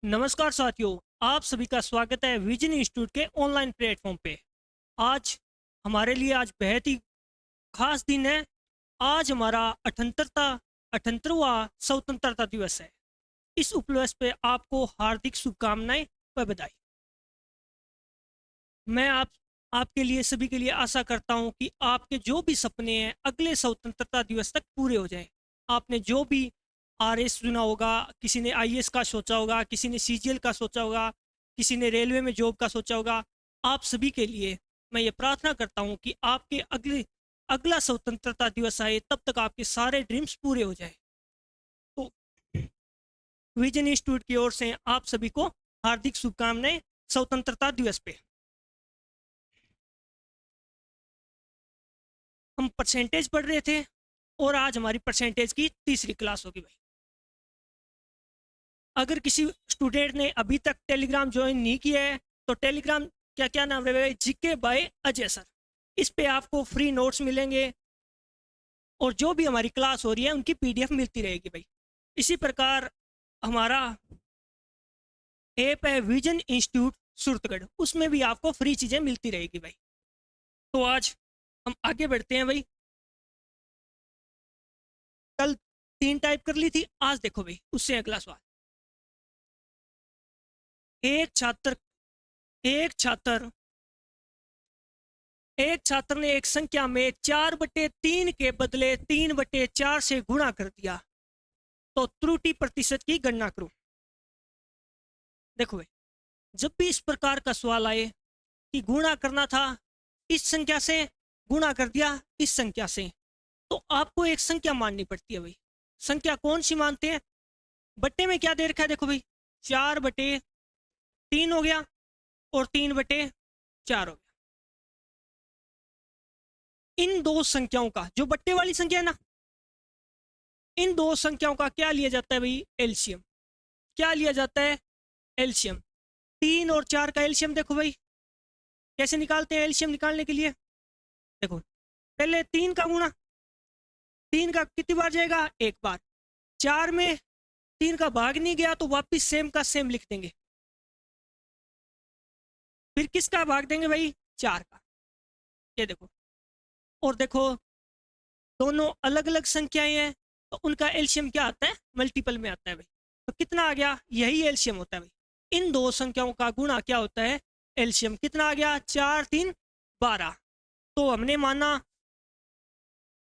नमस्कार साथियों, आप सभी का स्वागत है विजन इंस्टीट्यूट के ऑनलाइन प्लेटफॉर्म पे। आज आज बेहद ही खास दिन है। आज हमारा 78वां स्वतंत्रता दिवस है। इस उपलक्ष्य पे आपको हार्दिक शुभकामनाएं व बधाई। मैं आपके लिए सभी के लिए आशा करता हूं कि आपके जो भी सपने हैं अगले स्वतंत्रता दिवस तक पूरे हो जाएं। आपने जो भी आरएस चुना होगा, किसी ने आईएएस का सोचा होगा, किसी ने सीजीएल का सोचा होगा, किसी ने रेलवे में जॉब का सोचा होगा। आप सभी के लिए मैं ये प्रार्थना करता हूँ कि आपके अगला स्वतंत्रता दिवस आए तब तक आपके सारे ड्रीम्स पूरे हो जाए। तो विजन इंस्टीट्यूट की ओर से आप सभी को हार्दिक शुभकामनाएं स्वतंत्रता दिवस पे। हम परसेंटेज पढ़ रहे थे और आज हमारी परसेंटेज की तीसरी क्लास होगी भाई। अगर किसी स्टूडेंट ने अभी तक टेलीग्राम ज्वाइन नहीं किया है तो टेलीग्राम क्या क्या नाम रहेगा, जीके बाय अजय सर। इस पे आपको फ्री नोट्स मिलेंगे और जो भी हमारी क्लास हो रही है उनकी पीडीएफ मिलती रहेगी भाई। इसी प्रकार हमारा ऐप है विजन इंस्टीट्यूट सुरतगढ़, उसमें भी आपको फ्री चीज़ें मिलती रहेगी भाई। तो आज हम आगे बढ़ते हैं भाई। कल 3 टाइप कर ली थी, आज देखो भाई उससे अगला सवाल। एक छात्र एक छात्र एक छात्र ने एक संख्या में 4/3 के बदले 3/4 से गुणा कर दिया, तो त्रुटि प्रतिशत की गणना करो। देखो भाई, जब भी इस प्रकार का सवाल आए कि गुणा करना था इस संख्या से, गुणा कर दिया इस संख्या से, तो आपको एक संख्या माननी पड़ती है भाई। संख्या कौन सी मानते हैं? बट्टे में क्या दे रखा है, देखो भाई 4/3 हो गया और 3/4 हो गया। इन दो संख्याओं का, जो बट्टे वाली संख्या है ना, इन दो संख्याओं का क्या लिया जाता है भाई? एलसीएम। क्या लिया जाता है? एलसीएम। 3 और 4 का एलसीएम देखो भाई, कैसे निकालते हैं एलसीएम निकालने के लिए। देखो, पहले 3 का गुणा, 3 का कितनी बार जाएगा? एक बार। 4 में 3 का भाग नहीं गया तो वापिस सेम का सेम लिख देंगे। फिर किसका भाग देंगे भाई? 4 का। ये देखो, और देखो दोनों अलग अलग संख्याएं हैं तो उनका एलसीएम क्या आता है? मल्टीपल में आता है भाई। तो कितना आ गया? यही एलसीएम होता है भाई। इन दो संख्याओं का गुणा क्या होता है? एलसीएम। कितना आ गया? 4 3 12। तो हमने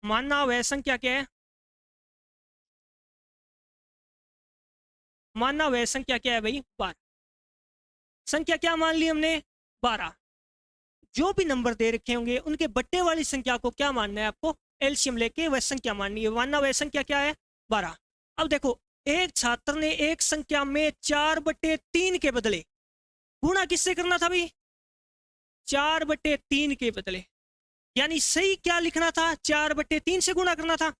मानना वह संख्या क्या है? मानना वह संख्या क्या है भाई? 12। संख्या क्या मान ली हमने? 12। जो भी नंबर दे रखे होंगे उनके बट्टे वाली संख्या को क्या मानना है आपको? एलसीएम लेके वह संख्या माननी है। मानना वह संख्या क्या है? 12। अब देखो, एक छात्र ने एक संख्या में 4/3 के बदले गुणा किससे करना था भाई? 4/3 के बदले, यानी सही क्या लिखना था? 4/3 से गुणा करना था।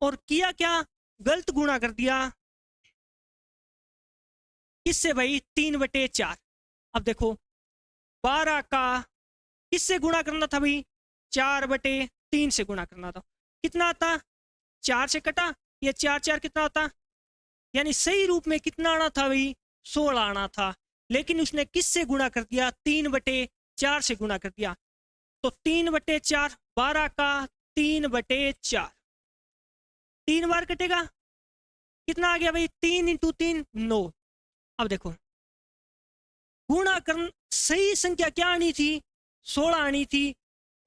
और किया क्या? गलत गुणा कर दिया। किससे भाई? 3/4। अब देखो, 12 का किससे गुणा करना था भाई? 4/3 से गुणा करना था। कितना आता? 4 से कटा, ये 4 4 कितना आता? यानी सही रूप में कितना आना था भाई? 16 आना था। लेकिन उसने किससे गुणा कर दिया? 3/4 से गुणा कर दिया। तो 3/4, 12 का 3/4, 3 बार कटेगा। कितना आ गया भाई? 3 इंटू 3 9। अब देखो, गुणा कर सही संख्या क्या आनी थी? 16 आनी थी।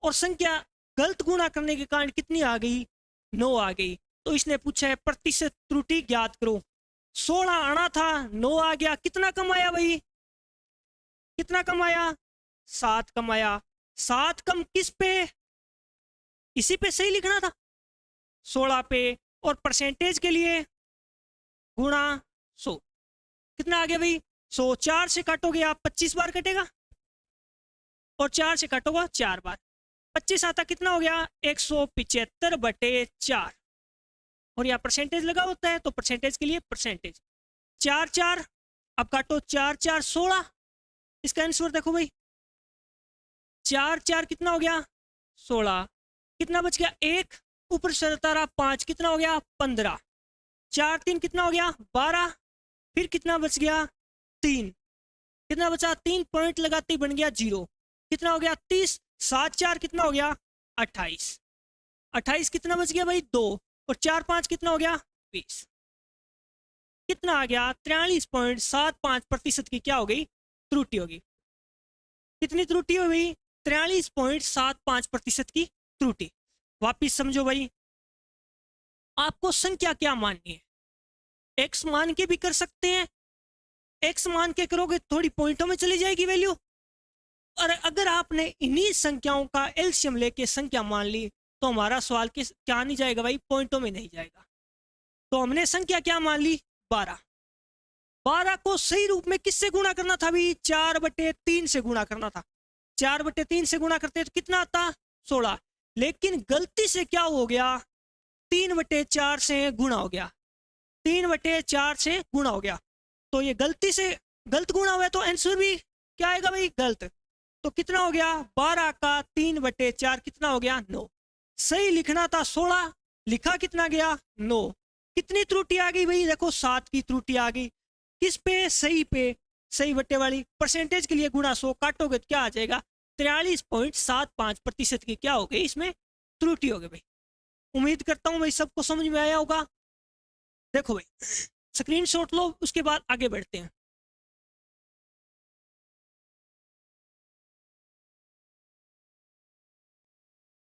और संख्या गलत गुणा करने के कारण कितनी आ गई? 9 आ गई। तो इसने पूछा है प्रतिशत त्रुटि ज्ञात करो। 16 आना था, 9 आ गया। कितना कमाया भाई? कितना कमाया? 7 कमाया। 7 कम किस पे? इसी पे सही लिखना था, 16 पे। और परसेंटेज के लिए गुणा 100। कितना आ गया भाई? 100। 4 से काटोगे आप, 25 बार कटेगा। और 4 से काटोगे 4 बार, 25 आता कितना हो गया? 175/4। और यहाँ परसेंटेज लगा होता है तो परसेंटेज के लिए परसेंटेज। 4 4, अब काटो 4 4 16। इसका आंसर देखो भाई, 4 4 कितना हो गया? 16। कितना बच गया? 1 ऊपर से 5, कितना हो गया? 15। 4 3 कितना हो गया 12, फिर कितना बच गया 3, कितना बचा 3 पॉइंट लगाते ही बन गया 0, कितना हो गया 30, 7 4 कितना हो गया 28, 28 कितना बच गया भाई 2, और 4 5 कितना हो गया 20, कितना आ गया 43.75% की क्या हो गई त्रुटि होगी। कितनी त्रुटि हो गई 43.75% की त्रुटि। वापिस समझो भाई, आपको संख्या क्या माननी है, एक्स मान के भी कर सकते हैं, एक्स मान के करोगे थोड़ी पॉइंटों में चली जाएगी वैल्यू, और अगर आपने इन्हीं संख्याओं का एलसीएम लेके संख्या मान ली तो हमारा सवाल क्या नहीं जाएगा भाई, पॉइंटों में नहीं जाएगा। तो हमने संख्या क्या मान ली 12, 12 को सही रूप में किससे गुणा करना था भाई 4/3 से गुणा करना था, 4/3 से गुणा करते तो कितना आता 16, लेकिन गलती से क्या हो गया 3/4 से गुणा हो गया, 3/4 से गुणा हो गया, तो ये गलती से गलत गुणा हुआ है तो आंसर भी क्या आएगा भाई गलत। तो कितना हो गया 12 का 3/4 कितना हो गया 9, सही लिखना था 16, लिखा कितना गया 9, कितनी त्रुटि आ गई भाई देखो 7 की त्रुटि आ गई, किस पे सही पे, सही बट्टे वाली, परसेंटेज के लिए गुणा 100 काटोगे तो क्या आ जाएगा 43.75% की क्या हो गई इसमें त्रुटि हो गई भाई। उम्मीद करता हूं भाई सबको समझ में आया होगा। देखो भाई स्क्रीनशॉट लो, उसके बाद आगे बढ़ते हैं।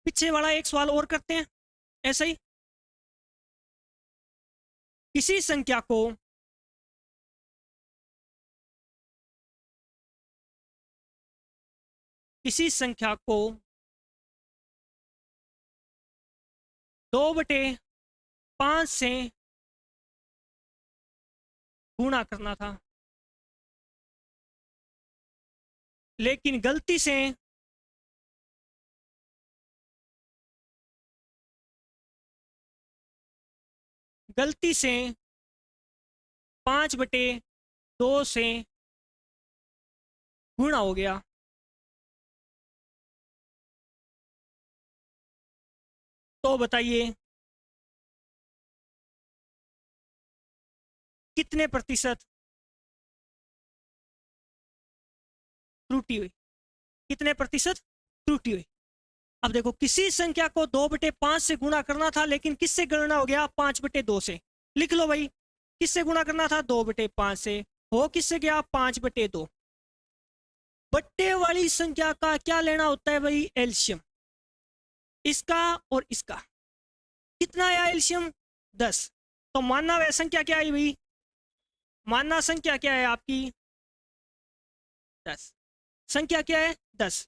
पीछे वाला एक सवाल और करते हैं ऐसा ही। किसी संख्या को किसी संख्या को 2/5 से गुणा करना था, लेकिन गलती से गलती से 5/2 से गुणा हो गया, तो बताइए कितने प्रतिशत त्रुटि हुई, कितने प्रतिशत त्रुटि हुई। अब देखो किसी संख्या को 2/5 से गुणा करना था, लेकिन किससे गणना हो गया 5/2 से, लिख लो भाई किससे गुणा करना था 2/5 से, हो किससे गया 5/2। बट्टे वाली संख्या का क्या लेना होता है भाई एलसीएम, इसका और इसका, कितना आया एलसीएम 10, तो मानना वह संख्या क्या है भाई, मानना संख्या क्या है आपकी 10, संख्या क्या है 10।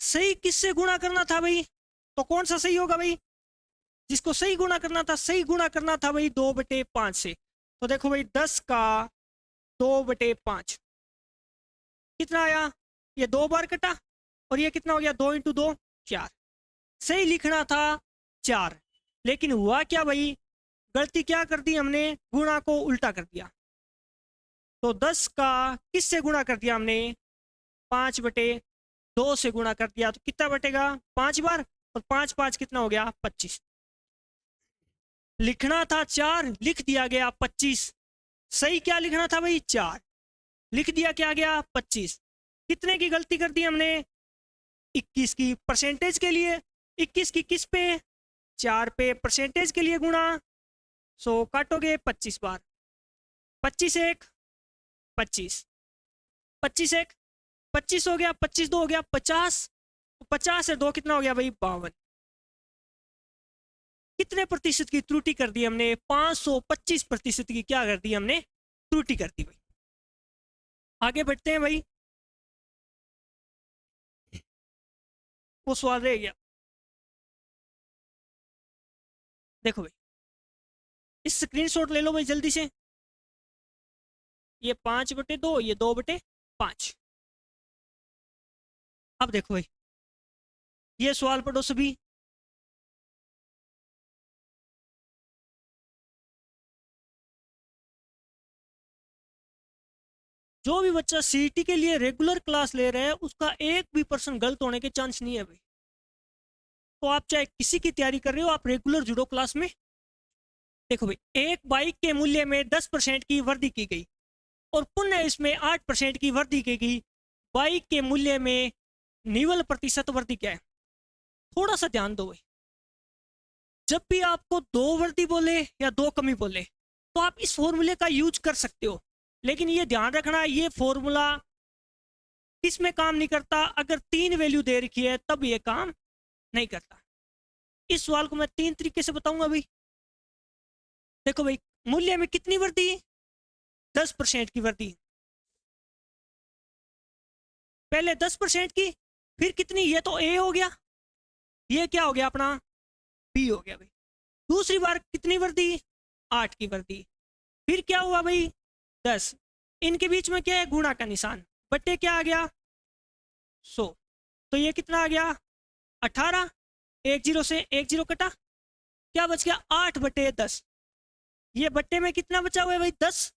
सही किससे गुणा करना था भाई, तो कौन सा सही होगा भाई, जिसको सही गुणा करना था, सही गुणा करना था भाई 2/5 से। तो देखो भाई 10 का 2/5 कितना आया, ये 2 बार कटा, और ये कितना हो गया 2 × 2 4, सही लिखना था 4, लेकिन हुआ क्या भाई, गलती क्या कर दी हमने, गुणा को उल्टा कर दिया। तो 10 का किससे गुणा कर दिया हमने 5/2 से गुणा कर दिया, तो कितना बटेगा 5 बार, और 5 5 कितना हो गया 25, लिखना था 4 लिख दिया गया 25, सही क्या लिखना था भाई 4, लिख दिया क्या गया 25, कितने की गलती कर दी हमने 21 की, परसेंटेज के लिए 21 की किस पे 4 पे, परसेंटेज के लिए गुणा 100 काटोगे 25 बार, 25 1 25, 25 1 25 हो गया, 25 2 हो गया 50, 50 से 2 कितना हो गया भाई 52, कितने प्रतिशत की त्रुटि कर दी हमने 525% की क्या कर दी हमने त्रुटि कर दी भाई। आगे बढ़ते हैं भाई, वो सवाल रह गया। देखो भाई इस स्क्रीनशॉट ले लो भाई जल्दी से, ये 5/2 ये 2/5। अब देखो भाई ये सवाल पढ़ो सभी, जो भी बच्चा सीईटी के लिए रेगुलर क्लास ले रहे हैं उसका 1% गलत होने के चांस नहीं है भाई। तो आप चाहे किसी की तैयारी कर रहे हो, आप रेगुलर जुड़ो क्लास में, देखो भाई, एक बाइक के मूल्य में 10% की वृद्धि की गई और पुनः इसमें 8% की वृद्धि की गई। बाइक के मूल्य में निवल प्रतिशत वृद्धि क्या है? थोड़ा सा ध्यान दो भाई। जब भी आपको दो वृद्धि बोले या दो कमी बोले तो आप इस फॉर्मूले का यूज कर सकते हो, लेकिन ये ध्यान रखना ये फॉर्मूला किस में काम नहीं करता। अगर 3 वैल्यू दे रखी है तब ये काम नहीं करता। इस सवाल को मैं 3 तरीके से बताऊंगा भाई। देखो भाई, मूल्य में कितनी वृद्धि? 10% की वृद्धि। पहले 10% की, फिर कितनी? ये तो ए हो गया, ये क्या हो गया अपना? बी हो गया भाई। दूसरी बार कितनी वृद्धि? 8 की वृद्धि। फिर क्या हुआ भाई? 10। इनके बीच में क्या है? गुणा का निशान, बट्टे क्या आ गया? 100। तो ये कितना आ गया? 18। एक जीरो से एक जीरो कटा, क्या बच गया? 8/10। ये बट्टे में कितना बचा हुआ है भाई? 10।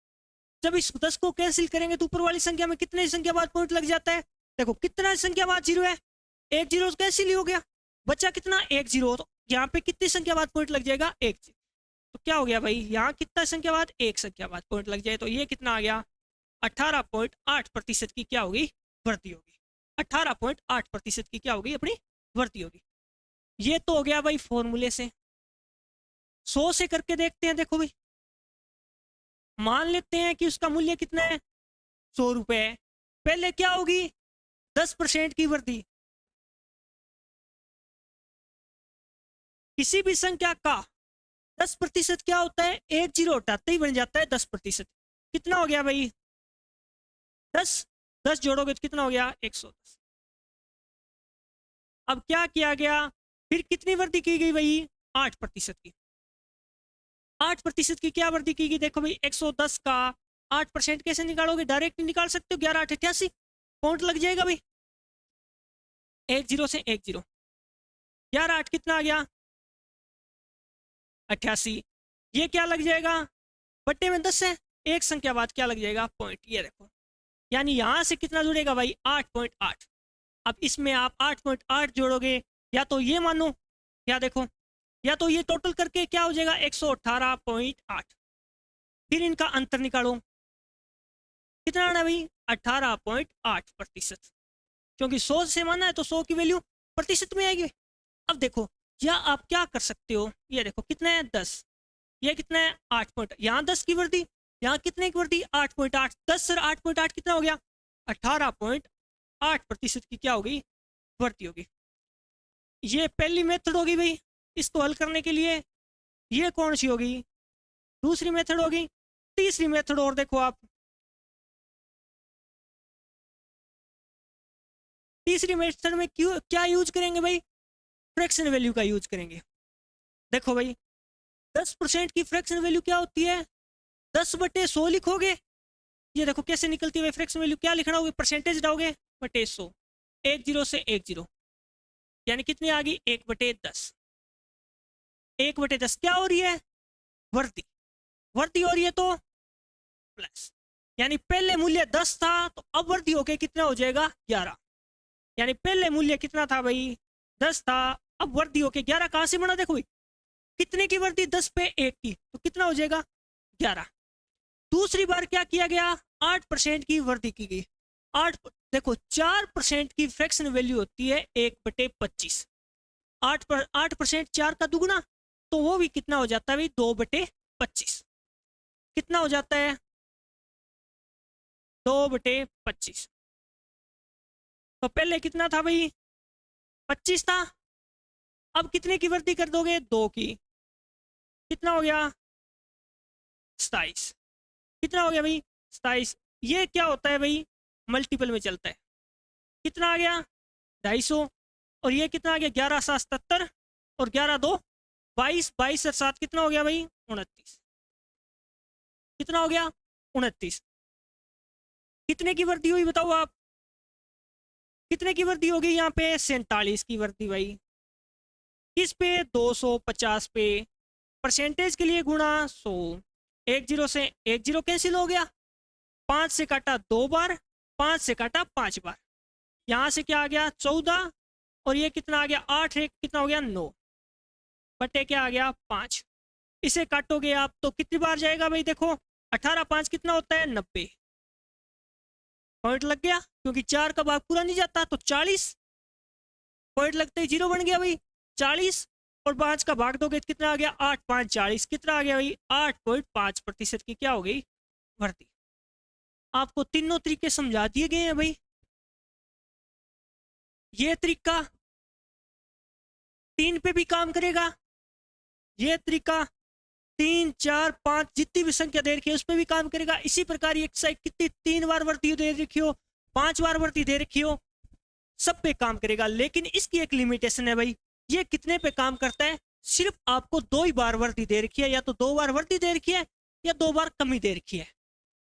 जब इस 10 को कैंसिल करेंगे तो ऊपर वाली संख्या में कितने संख्या बाद पॉइंट लग जाता है? देखो कितना संख्या बाद जीरो है, एक जीरो कैंसिल ही हो गया, बचा कितना? एक जीरो। तो यहाँ पे कितनी संख्या बाद पॉइंट लग जाएगा? एक। तो क्या हो गया भाई? यहाँ कितना संख्या बाद? एक संख्या बाद पॉइंट लग जाए, तो ये कितना आ गया? 18.8% की क्या होगी? वृद्धि होगी। 18.8% की क्या होगी? अपनी वृद्धि होगी। ये तो हो गया भाई फॉर्मूले से। 100 से करके देखते हैं। देखो भाई, मान लेते हैं कि उसका मूल्य कितना है? 100 रुपए। पहले क्या होगी? 10% की वृद्धि। किसी भी संख्या का 10% क्या होता है? एक जीरो हटाते ही बन जाता है 10%। कितना हो गया भाई? 10। 10 जोड़ोगे तो कितना हो गया? 110। अब क्या किया गया? फिर कितनी वृद्धि की गई भाई? 8% की। 8% की क्या वृद्धि की गई? देखो भाई, 110 का 8% कैसे निकालोगे? डायरेक्ट नहीं निकाल सकते हो। 11/8 पॉइंट लग जाएगा भाई। एक जीरो से एक जीरो, 11/8 कितना आ गया? 88। ये क्या लग जाएगा? बट्टे में 10 है, एक संख्या बाद क्या लग जाएगा? पॉइंट। ये देखो, यानी यहां से कितना जुड़ेगा भाई? 8.8। अब इसमें आप 8.8 जोड़ोगे, या तो ये मानो, या देखो, या तो ये टोटल करके क्या हो जाएगा? 118.8। फिर इनका अंतर निकालो, कितना आना भाई? 18.8%। क्योंकि 100 से माना है तो 100 की वैल्यू प्रतिशत में आएगी। अब देखो, या आप क्या कर सकते हो, ये देखो कितना है? 10। ये कितना है? 8 यहाँ 10 की वृद्धि, यहाँ कितने की वृद्धि? 8.8। 10 सर 8.8 कितना हो गया? 18.8% की क्या होगी? वृद्धि होगी। ये पहली मेथड होगी भाई इसको हल करने के लिए। ये कौन सी होगी? दूसरी मेथड होगी। तीसरी मेथड और देखो आप, तीसरी मेथड में क्यों क्या यूज करेंगे भाई? फ्रैक्शन वैल्यू का यूज करेंगे। देखो भाई, 10% की फ्रैक्शन वैल्यू क्या होती है? 10/100 लिखोगे। ये देखो कैसे निकलती है फ्रैक्शन वैल्यू। क्या लिखना होगा? परसेंटेज डालोगे बटे 100। एक जीरो से एक जीरो, यानी कितनी आ गई? 1/10। 1/10 क्या हो रही है? वृद्धि। वृद्धि हो रही है तो प्लस, यानी पहले मूल्य 10 था तो अब वृद्धि होके कितना हो जाएगा? 11। यानी पहले मूल्य कितना था भाई? 10 था, अब वृद्धि होके 11 कहां से बना? देखो भाई, कितने की वृद्धि? 10 पे 1 की, तो कितना हो जाएगा? 11। दूसरी बार क्या किया गया? 8% की वृद्धि की गई। 8, देखो 4% की फ्रैक्शन वैल्यू होती है 1/25। 8% 4 का दुगुना, तो वो भी कितना हो जाता है भाई? 2/25। कितना हो जाता है? 2/25। तो पहले कितना था भाई? 25 था। अब कितने की वृद्धि कर दोगे? 2 की, कितना हो गया? 27। कितना हो गया भाई? 27। ये क्या होता है भाई? मल्टीपल में चलता है। कितना आ गया? 250। और ये कितना आ गया? 11/7 77। और 11/2 22। 22 और 7 कितना हो गया भाई? 29। कितना हो गया? 29। कितने की वृद्धि हुई बताओ आप? कितने की वृद्धि होगी यहाँ पे? 47 की वृद्धि भाई। किस पे? 250 पे। परसेंटेज के लिए गुणा 100। एक जीरो से एक जीरो कैंसिल हो गया, 5 से काटा 2 बार, 5 से काटा 5 बार, यहाँ से क्या आ गया? 14। और ये कितना आ गया? 8 एक कितना हो गया? 9 बटे क्या आ गया? 5। इसे काटोगे आप तो कितनी बार जाएगा भाई? देखो 18 5 कितना होता है? 90 पॉइंट लग गया, क्योंकि 4 का भाग पूरा नहीं जाता तो 40 पॉइंट लगते ही 0 बन गया भाई 40। और 5 का भाग दोगे तो कितना आ गया? 8 5 40 कितना आ गया भाई? 8.5% की क्या हो गई? भर्ती। आपको तीनों तरीके समझा दिए गए हैं भाई। ये तरीका 3 पे भी काम करेगा, ये तरीका 3 4 5 जितनी भी संख्या दे रखी है उस पर भी काम करेगा। इसी प्रकार ये एक्सरसाइज कितनी 3 बार वर्ती दे रखी हो, 5 बार वर्ती दे रखी हो, सब पे काम करेगा। लेकिन इसकी एक लिमिटेशन है भाई, ये कितने पे काम करता है? सिर्फ आपको 2 ही बार वर्ती दे रखी है, या तो 2 बार वर्ती दे रखी है या 2 बार कमी दे रखी है।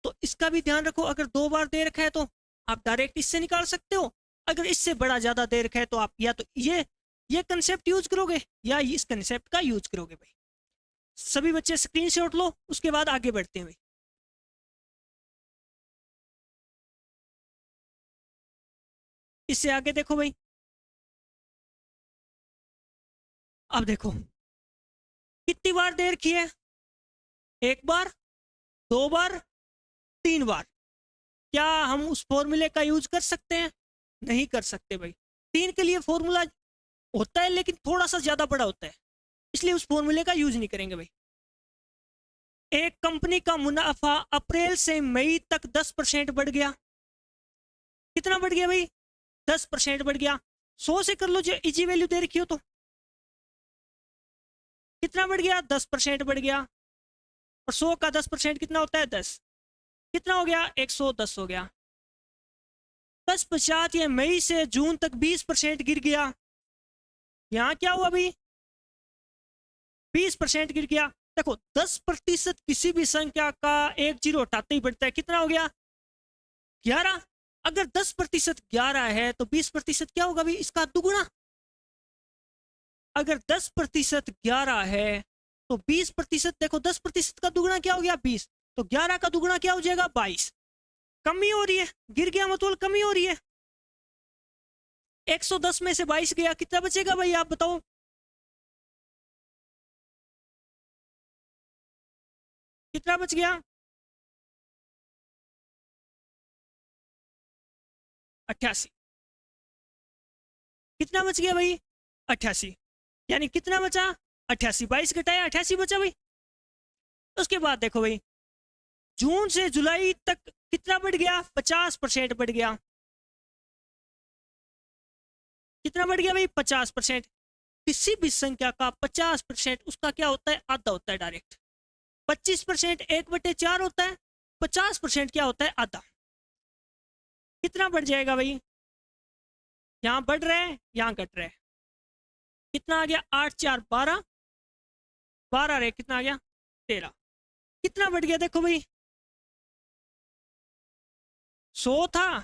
तो इसका भी ध्यान रखो, अगर 2 बार दे रखा है तो आप डायरेक्ट इससे निकाल सकते हो, अगर इससे बड़ा ज्यादा दे रखा है तो आप या तो ये कंसेप्ट यूज करोगे या इस कंसेप्ट का यूज करोगे भाई। सभी बच्चे स्क्रीनशॉट लो, उसके बाद आगे बढ़ते हैं भाई। इससे आगे देखो भाई, अब देखो कितनी बार दे रखी है? 1 बार, 2 बार, 3 बार। क्या हम उस फॉर्मूले का यूज कर सकते हैं? नहीं कर सकते भाई। 3 के लिए फॉर्मूला होता है लेकिन थोड़ा सा ज्यादा बड़ा होता है, इसलिए उस फॉर्मूले का यूज नहीं करेंगे भाई। एक कंपनी का मुनाफा अप्रैल से मई तक 10% बढ़ गया। कितना बढ़ गया भाई? 10% बढ़ गया। 100 से कर लो जो इजी वैल्यू दे रखी हो तो। कितना बढ़ गया? 10% बढ़ गया। और 100 का 10% कितना होता है? 10। कितना हो गया? 110 हो गया। 10 ये मई से जून तक 20% गिर गया। यहां क्या हुआ भाई? 20% गिर गया। देखो 10% किसी भी संख्या का एक जीरो हटाते ही बढ़ता है। कितना हो गया? 11। अगर 10% 11 है तो 20% क्या होगा भाई? इसका दुगुना। अगर 10% 11 है तो 20%, देखो 10% का दुगुना क्या हो गया? 20। तो 11 का दुगुना क्या हो जाएगा? 22। कमी हो रही है, गिर गया मतलब कमी हो रही है। 110 में से 22 गया, कितना बचेगा भाई आप बताओ? कितना बच गया? 88। कितना बच गया भाई? 88। यानी कितना बचा? 88। 22 घटाया 88 बचा भाई। उसके बाद देखो भाई, जून से जुलाई तक कितना बढ़ गया? 50% बढ़ गया। कितना बढ़ गया भाई? 50%। किसी भी संख्या का 50% उसका क्या होता है? आधा होता है डायरेक्ट। 25% 1/4 होता है। 50% क्या होता है? आधा। कितना बढ़ जाएगा भाई? यहां बढ़ रहा है, यहां घट रहा है। कितना आ गया? 8 4 12, 12 रहे, कितना आ गया? 13। कितना बढ़ गया देखो भाई? 100 था,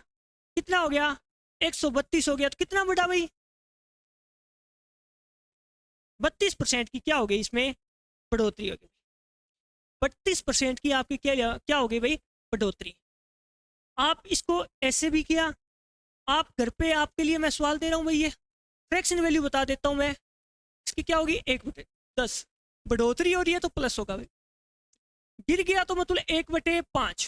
कितना हो गया? 132 हो गया। तो कितना बढ़ा भाई? 32% की क्या हो गई? इसमें बढ़ोतरी हो गई। 32% की आपकी क्या हो गई भाई? बढ़ोतरी। आप इसको ऐसे भी किया, आप घर पे, आपके लिए मैं सवाल दे रहा हूं भाई, ये फ्रैक्शन वैल्यू बता देता हूं मैं। इसकी क्या होगी? 1/10। बढ़ोतरी हो रही है तो प्लस होगा भाई। गिर गया तो मतलब 1/5।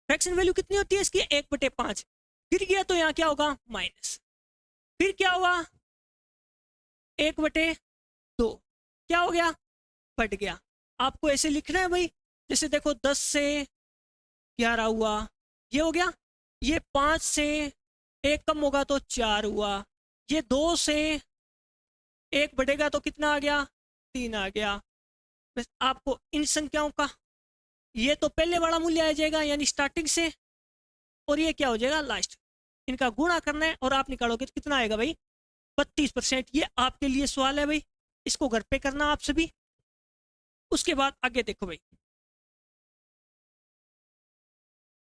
फ्रैक्शन वैल्यू कितनी होती है इसकी? 1/5। गिर गया तो यहाँ क्या होगा? माइनस। फिर क्या हुआ? 1/2। क्या हो गया? बढ़ गया। आपको ऐसे लिखना है भाई, जैसे देखो 10 से 11 हुआ, ये हो गया। ये 5 से 1 कम होगा तो 4 हुआ। ये 2 से 1 बढ़ेगा तो कितना आ गया? 3 आ गया। बस आपको इन संख्याओं का ये तो पहले वाला मूल्य आ जाएगा यानी स्टार्टिंग से, और ये क्या हो जाएगा? लास्ट। इनका गुणा करना है और आप निकालोगे तो कितना आएगा भाई? 32%। ये आपके लिए सवाल है भाई, इसको घर पे करना आप सभी। उसके बाद आगे देखो भाई,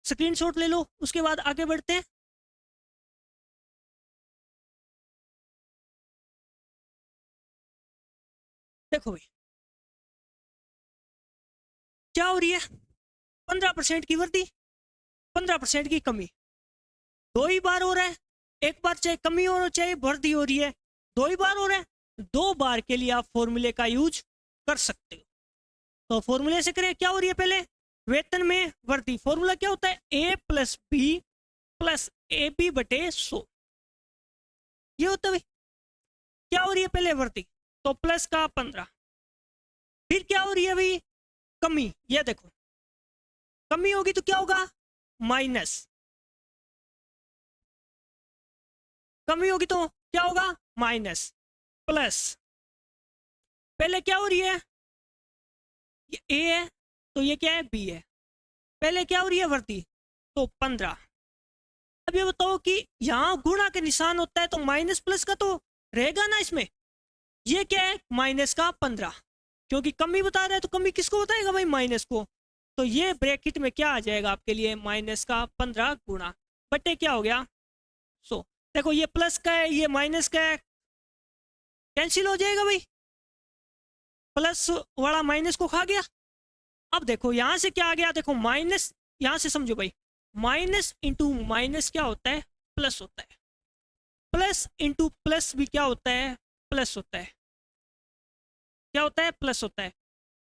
स्क्रीनशॉट ले लो, उसके बाद आगे बढ़ते हैं। देखो भाई क्या हो रही है? 15% की वृद्धि, 15% की कमी। 2 ही बार हो रहा है। एक बार चाहे कमी हो चाहे वृद्धि हो रही है, 2 ही बार हो रहा है। 2 बार के लिए आप फॉर्मूले का यूज कर सकते हो। तो फॉर्मूले से करें, क्या हो रही है पहले वेतन में वृद्धि, फॉर्मूला क्या होता है A plus B plus A B बटे 100, ये होता है भाई। क्या हो रही है पहले वृद्धि, तो प्लस का 15, फिर क्या हो रही है भाई कमी, ये देखो कमी होगी तो क्या होगा माइनस, कमी होगी तो क्या होगा माइनस, प्लस पहले क्या हो रही है ये ए है तो ये क्या है बी है, पहले क्या हो रही है वृद्धि तो 15। अब ये बताओ कि यहां गुणा के निशान होता है तो माइनस प्लस का तो रहेगा ना इसमें, ये क्या है माइनस का 15, क्योंकि कमी बता रहा है तो कमी किसको बताएगा भाई माइनस को, तो ये ब्रैकेट में क्या आ जाएगा आपके लिए माइनस का 15 गुणा बटे क्या हो गया 100। देखो ये प्लस का है ये माइनस का है, कैंसिल हो जाएगा भाई, प्लस वाला माइनस को खा गया। अब देखो यहां से क्या आ गया, देखो माइनस, यहां से समझो भाई माइनस इंटू माइनस क्या होता है प्लस होता है, प्लस इंटू प्लस भी क्या होता है प्लस होता है, क्या होता है प्लस होता है,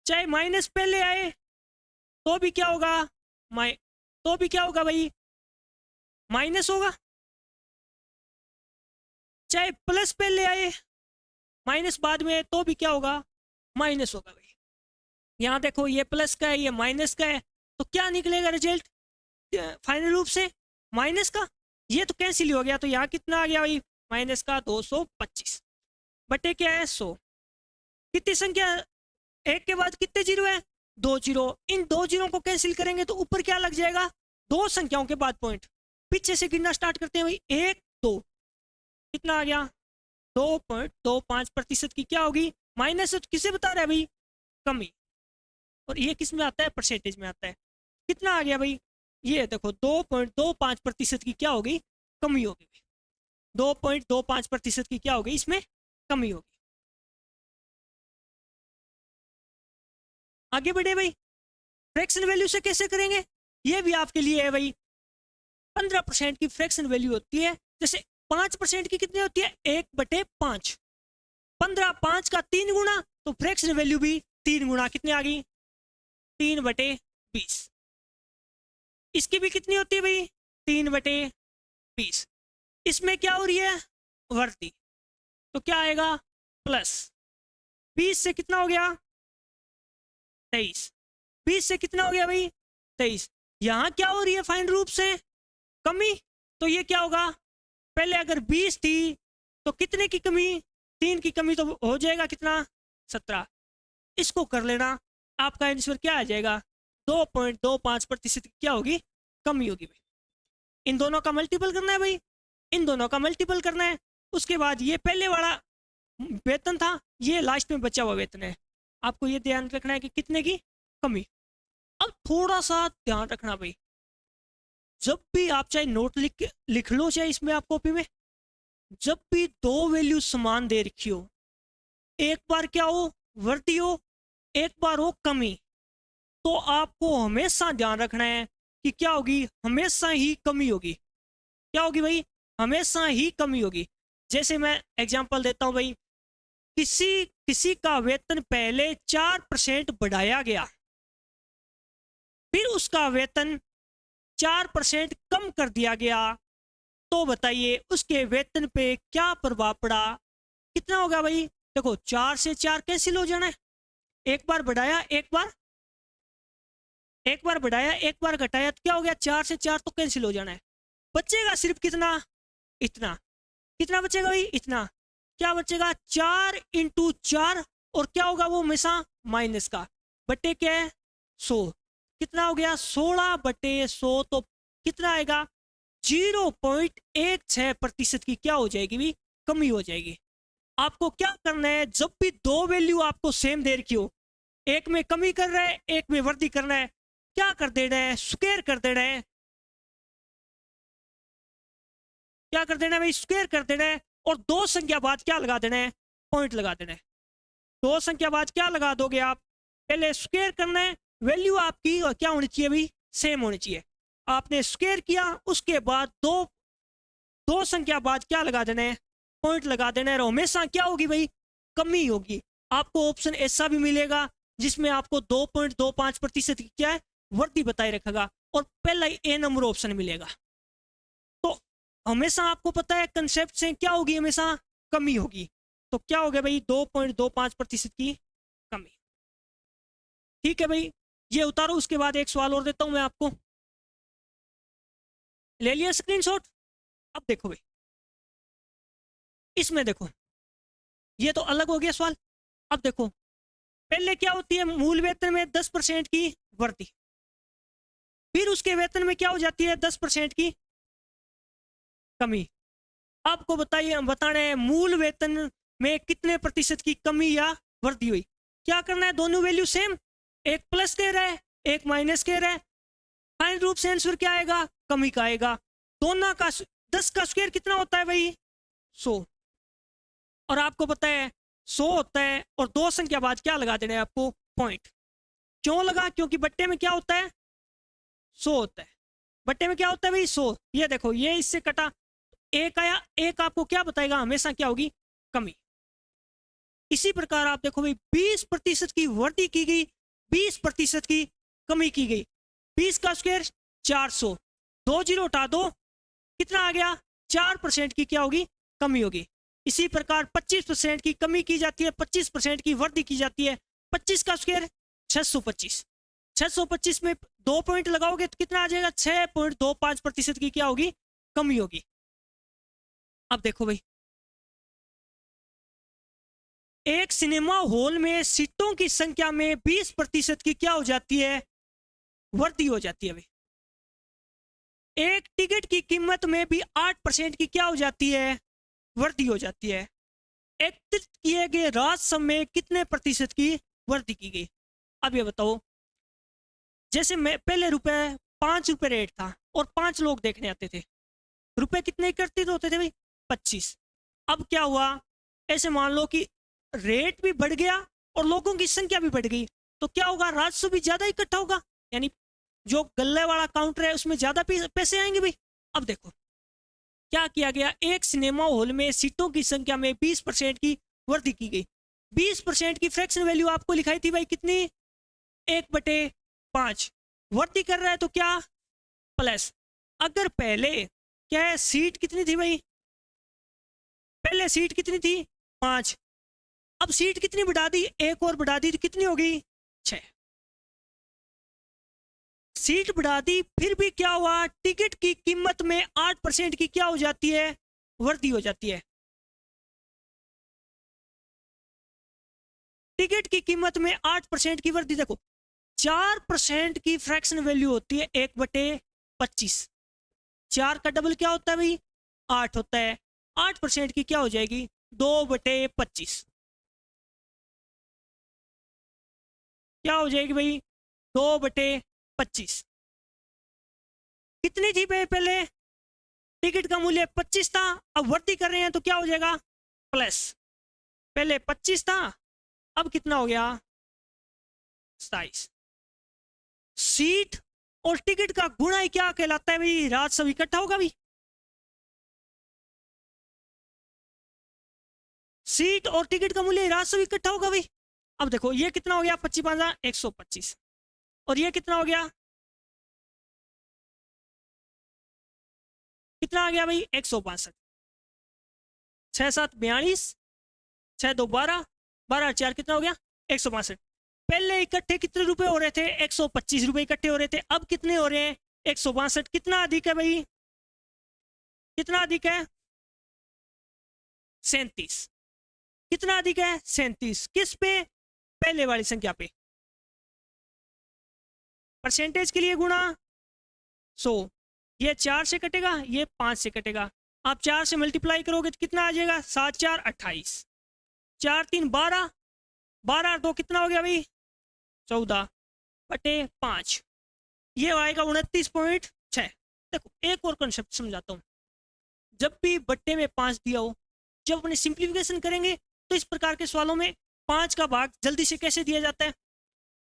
चाहे माइनस पहले आए तो भी क्या होगा तो भी क्या होगा भाई माइनस होगा, चाहे प्लस पहले आए माइनस बाद में तो भी क्या होगा माइनस होगा भाई। यहाँ देखो ये प्लस का है ये माइनस का है, तो क्या निकलेगा रिजल्ट फाइनल रूप से माइनस का, ये तो कैंसिल हो गया, तो यहाँ कितना आ गया भाई माइनस का 225 बटे क्या है 100। कितनी संख्या एक के बाद कितने जीरो है 2 जीरो, इन 2 जीरो को कैंसिल करेंगे तो ऊपर क्या लग जाएगा 2 संख्याओं के बाद पॉइंट, पीछे से गिनना स्टार्ट करते हैं भाई 1 2, कितना आ गया 2.25% की क्या होगी माइनस, किसे बता रहा है भाई कमी, और ये किस में आता है परसेंटेज में आता है, कितना आ गया भाई ये देखो 2.25% की क्या होगी कमी होगी, 2.25% की क्या होगी इसमें कमी होगी। आगे बढ़े भाई, फ्रैक्शन वैल्यू से कैसे करेंगे, ये भी आपके लिए है भाई, 15% की फ्रैक्शन वैल्यू होती है, जैसे 5% की कितनी होती है 1/5, 15 5 का 3 गुना, तो फ्रैक्शन वैल्यू भी 3 गुना, कितनी आ गई 3/20, इसकी भी कितनी होती है भाई 3/20, इसमें क्या हो रही है वृद्धि, तो क्या आएगा प्लस 20 से कितना हो गया 23, 20 से कितना हो गया भाई 23, यहां क्या हो रही है फाइन रूप से कमी, तो ये क्या होगा पहले अगर 20 थी तो कितने की कमी 3 की कमी तो हो जाएगा कितना 17, इसको कर लेना, आपका आंसर क्या आ जाएगा 2.25% क्या होगी कमी होगी भाई। इन दोनों का मल्टीपल करना है भाई, इन दोनों का मल्टीपल करना है, उसके बाद ये पहले वाला वेतन था ये लास्ट में बचा हुआ वेतन है, आपको ये ध्यान रखना है कि कितने की कमी। अब थोड़ा सा ध्यान रखना भाई, जब भी आप चाहे नोट लिख लो चाहे इसमें आप कॉपी में, जब भी दो वैल्यू समान दे रखी हो, एक बार क्या हो वृद्धि हो एक बार हो कमी, तो आपको हमेशा ध्यान रखना है कि क्या होगी हमेशा ही कमी होगी, क्या होगी भाई हमेशा ही कमी होगी। जैसे मैं एग्जांपल देता हूं भाई, किसी का वेतन पहले 4% बढ़ाया गया, फिर उसका वेतन 4% कम कर दिया गया, तो बताइए उसके वेतन पे क्या प्रभाव पड़ा, कितना होगा भाई, देखो 4 से 4 कैंसिल हो जाना है, एक बार बढ़ाया एक बार बढ़ाया एक बार घटाया, तो क्या हो गया 4 से 4 तो कैंसिल हो जाना है, बचेगा सिर्फ कितना इतना, कितना बचेगा भाई इतना, क्या बचेगा 4 × 4, और क्या होगा वो हमेशा माइनस का बटे क्या है 100, कितना हो गया 16/100, तो कितना आएगा 0.16% की क्या हो जाएगी भी कमी हो जाएगी। आपको क्या करना है, जब भी दो वैल्यू आपको सेम दे रखी हो, एक में कमी कर रहा है एक में वृद्धि करना है, क्या कर देना है स्क्वायर कर देना है, क्या कर देना है भाई स्क्वायर कर देना है, और दो संख्या बाद क्या लगा देना है पॉइंट लगा देना है, दो संख्या बाद क्या लगा दोगे आप, पहले स्क्वायर करना है, वैल्यू आपकी और क्या होनी चाहिए भाई सेम होनी चाहिए, आपने स्क्वायर किया उसके बाद दो संख्या बाद क्या लगा देना है पॉइंट लगा देना है, और हमेशा क्या होगी भाई कमी होगी। आपको ऑप्शन ऐसा भी मिलेगा जिसमें आपको 2.25% की क्या है वृद्धि बताए रखेगा और पहला ही ए नंबर ऑप्शन मिलेगा। तो हमेशा आपको पता है कंसेप्ट से क्या होगी, हमेशा कमी होगी। तो क्या हो गया भाई 2.25% की कमी। ठीक है भाई, ये उतारो। उसके बाद एक सवाल और देता हूं मैं आपको, ले लिया स्क्रीनशॉट। अब देखो भाई, इसमें देखो ये तो अलग हो गया सवाल। अब देखो पहले क्या होती है, मूल वेतन में 10% की वृद्धि, फिर उसके वेतन में क्या हो जाती है 10% की कमी। आपको बताइए, बताना है मूल वेतन में कितने प्रतिशत की कमी या वृद्धि हुई। क्या करना है, दोनों वैल्यू सेम, एक प्लस कह रहा है एक माइनस कह रहा है। फाइनल रूप से आंसर क्या आएगा, कमी का आएगा। दोनों का 10 का स्क्वायर कितना होता है भाई 100, और आपको पता है 100 होता है और दो संख्या बाद क्या लगा देना है आपको पॉइंट। क्यों लगा, क्योंकि बट्टे में क्या होता है 100 होता है, बट्टे में क्या होता है भाई 100। ये देखो ये इससे कटा एक आया, एक आपको क्या बताएगा हमेशा क्या होगी कमी। इसी प्रकार आप देखो भाई 20% की वृद्धि की गई, 20% की कमी की गई। 20 का स्क्वायर 400, 2 जीरो हटा दो, कितना आ गया 4% की क्या होगी कमी होगी। इसी प्रकार 25% की कमी की जाती है, 25% की वृद्धि की जाती है। 25 का स्क्वायर 625, 625 में 2 पॉइंट लगाओगे तो कितना आ जाएगा 6.25% की क्या होगी कमी होगी। अब देखो भाई, एक सिनेमा हॉल में सीटों की संख्या में 20% की क्या हो जाती है वृद्धि हो जाती है भाई। एक टिकट की कीमत में भी 8% की क्या हो जाती है वृद्धि हो जाती है। एकत्रित किए गए राजस्व में कितने प्रतिशत की वृद्धि की गई। अब ये बताओ, जैसे मैं पहले रुपए 5 रुपए रेट था और 5 लोग देखने आते थे, रुपए कितने एकत्रित होते थे भाई 25। अब क्या हुआ, ऐसे मान लो कि रेट भी बढ़ गया और लोगों की संख्या भी बढ़ गई, तो क्या होगा राजस्व भी ज्यादा इकट्ठा होगा, यानी जो गल्ले वाला काउंटर है उसमें ज्यादा पैसे आएंगे भाई। अब देखो क्या किया गया, एक सिनेमा हॉल में सीटों की संख्या में 20% की वृद्धि की गई। 20% की फ्रैक्शन वैल्यू आपको लिखाई थी भाई कितनी 1/5, वृद्धि कर रहा है तो क्या प्लस। अगर पहले क्या है सीट कितनी थी भाई, पहले सीट कितनी थी 5, अब सीट कितनी बढ़ा दी, एक और बढ़ा दी तो कितनी होगी 6। सीट बढ़ा दी फिर भी क्या हुआ, टिकट की कीमत में 8% की क्या हो जाती है वृद्धि हो जाती है। टिकट की कीमत में 8% की वृद्धि। देखो 4% की फ्रैक्शन वैल्यू होती है 1/25, 4 का डबल क्या होता है भाई 8 होता है। 8% की क्या हो जाएगी 2/25, क्या हो जाएगी भाई 2/25। कितनी थी पहले, टिकट का मूल्य 25 था, अब वृद्धि कर रहे हैं तो क्या हो जाएगा प्लस। पहले 25 था, अब कितना हो गया 27। सीट और टिकट का गुणा ही क्या कहलाता है भाई राजस्व इकट्ठा होगा भाई। सीट और टिकट का मूल्य राजस्व इकट्ठा होगा भाई। अब देखो ये कितना हो गया 25 125, और ये कितना हो गया, कितना आ गया भाई 162, 6 7 42, 6 2 12, 12 4 कितना हो गया 162। पहले इकट्ठे कितने रुपए हो रहे थे 125 रुपए इकट्ठे हो रहे थे, अब कितने हो रहे हैं 162। कितना अधिक है भाई, कितना अधिक है 37, कितना अधिक है 37, किस पे पहले वाली संख्या पे। परसेंटेज के लिए गुणा 100, ये 4 से कटेगा ये 5 से कटेगा, आप 4 से मल्टीप्लाई करोगे तो कितना आ जाएगा 7 4 28, 4 3 12, 12 2 कितना हो गया भाई 14/5, ये आएगा 29.6। देखो एक और कंसेप्ट समझाता हूँ, जब भी बट्टे में 5 दिया हो, जब अपने सिंप्लीफिकेशन करेंगे तो इस प्रकार के सवालों में 5 का भाग जल्दी से कैसे दिया जाता है,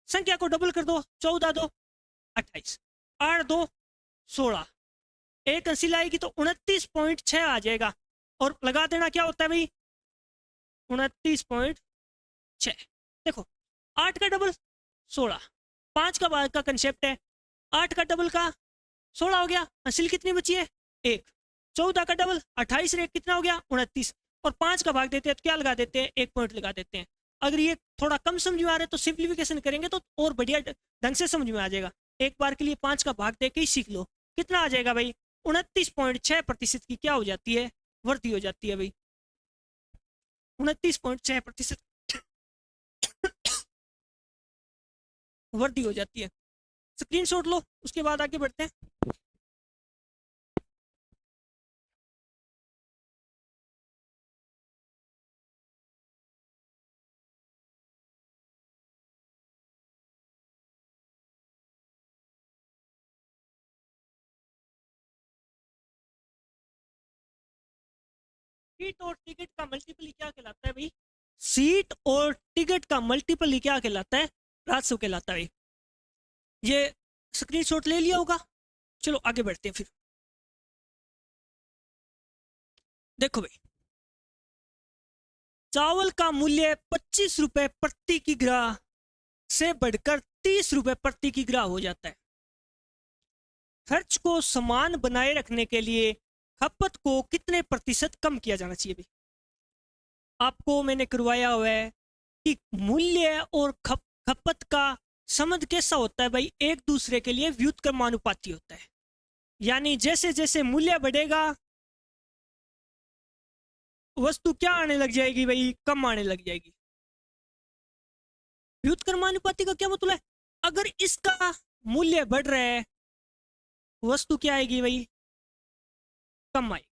संख्या को डबल कर दो, 14 2 28, 8 2 16, एक अंसिल आएगी तो 29.6 आ जाएगा, और लगा देना क्या होता है भाई 29.6। देखो 8 का डबल 16, 5 का भाग का कंसेप्ट है, 8 का डबल का 16 हो गया, हासिल कितनी बची है 1, 14 का डबल 28 रे कितना हो गया 29, और 5 का भाग देते हैं तो क्या लगा देते हैं, 1 पॉइंट लगा देते हैं। अगर ये थोड़ा कम समझ में आ रहा है तो सिंप्लीफिकेशन करेंगे तो और बढ़िया ढंग से समझ में आ जाएगा। एक बार के लिए 5 का भाग देके ही सीख लो, कितना आ जाएगा भाई 29.6% की क्या हो जाती है, वृद्धि हो जाती है भाई, 29.6% वृद्धि हो जाती है। स्क्रीनशॉट लो, उसके बाद आगे बढ़ते हैं। सीट और टिकट का मल्टीपल क्या कहलाता है भाई, सीट और टिकट का मल्टीपल क्या कहलाता है, राजस्व कहलाता है। ये स्क्रीनशॉट ले लिया होगा, चलो आगे बढ़ते हैं फिर। देखो भाई, चावल का मूल्य 25 रुपए प्रति किग्रा से बढ़कर 30 रुपए प्रति किग्रा हो जाता है। खर्च को समान बनाए रखने के लिए खपत को कितने प्रतिशत कम किया जाना चाहिए भाई। आपको मैंने करवाया हुआ है कि मूल्य और खपत का संबंध कैसा होता है भाई, एक दूसरे के लिए व्युत्क्रमानुपाती होता है। यानी जैसे जैसे मूल्य बढ़ेगा वस्तु क्या आने लग जाएगी भाई, कम आने लग जाएगी। व्युत्क्रमानुपाती का क्या मतलब है, अगर इसका मूल्य बढ़ रहा है वस्तु क्या आएगी भाई, कम आएगी।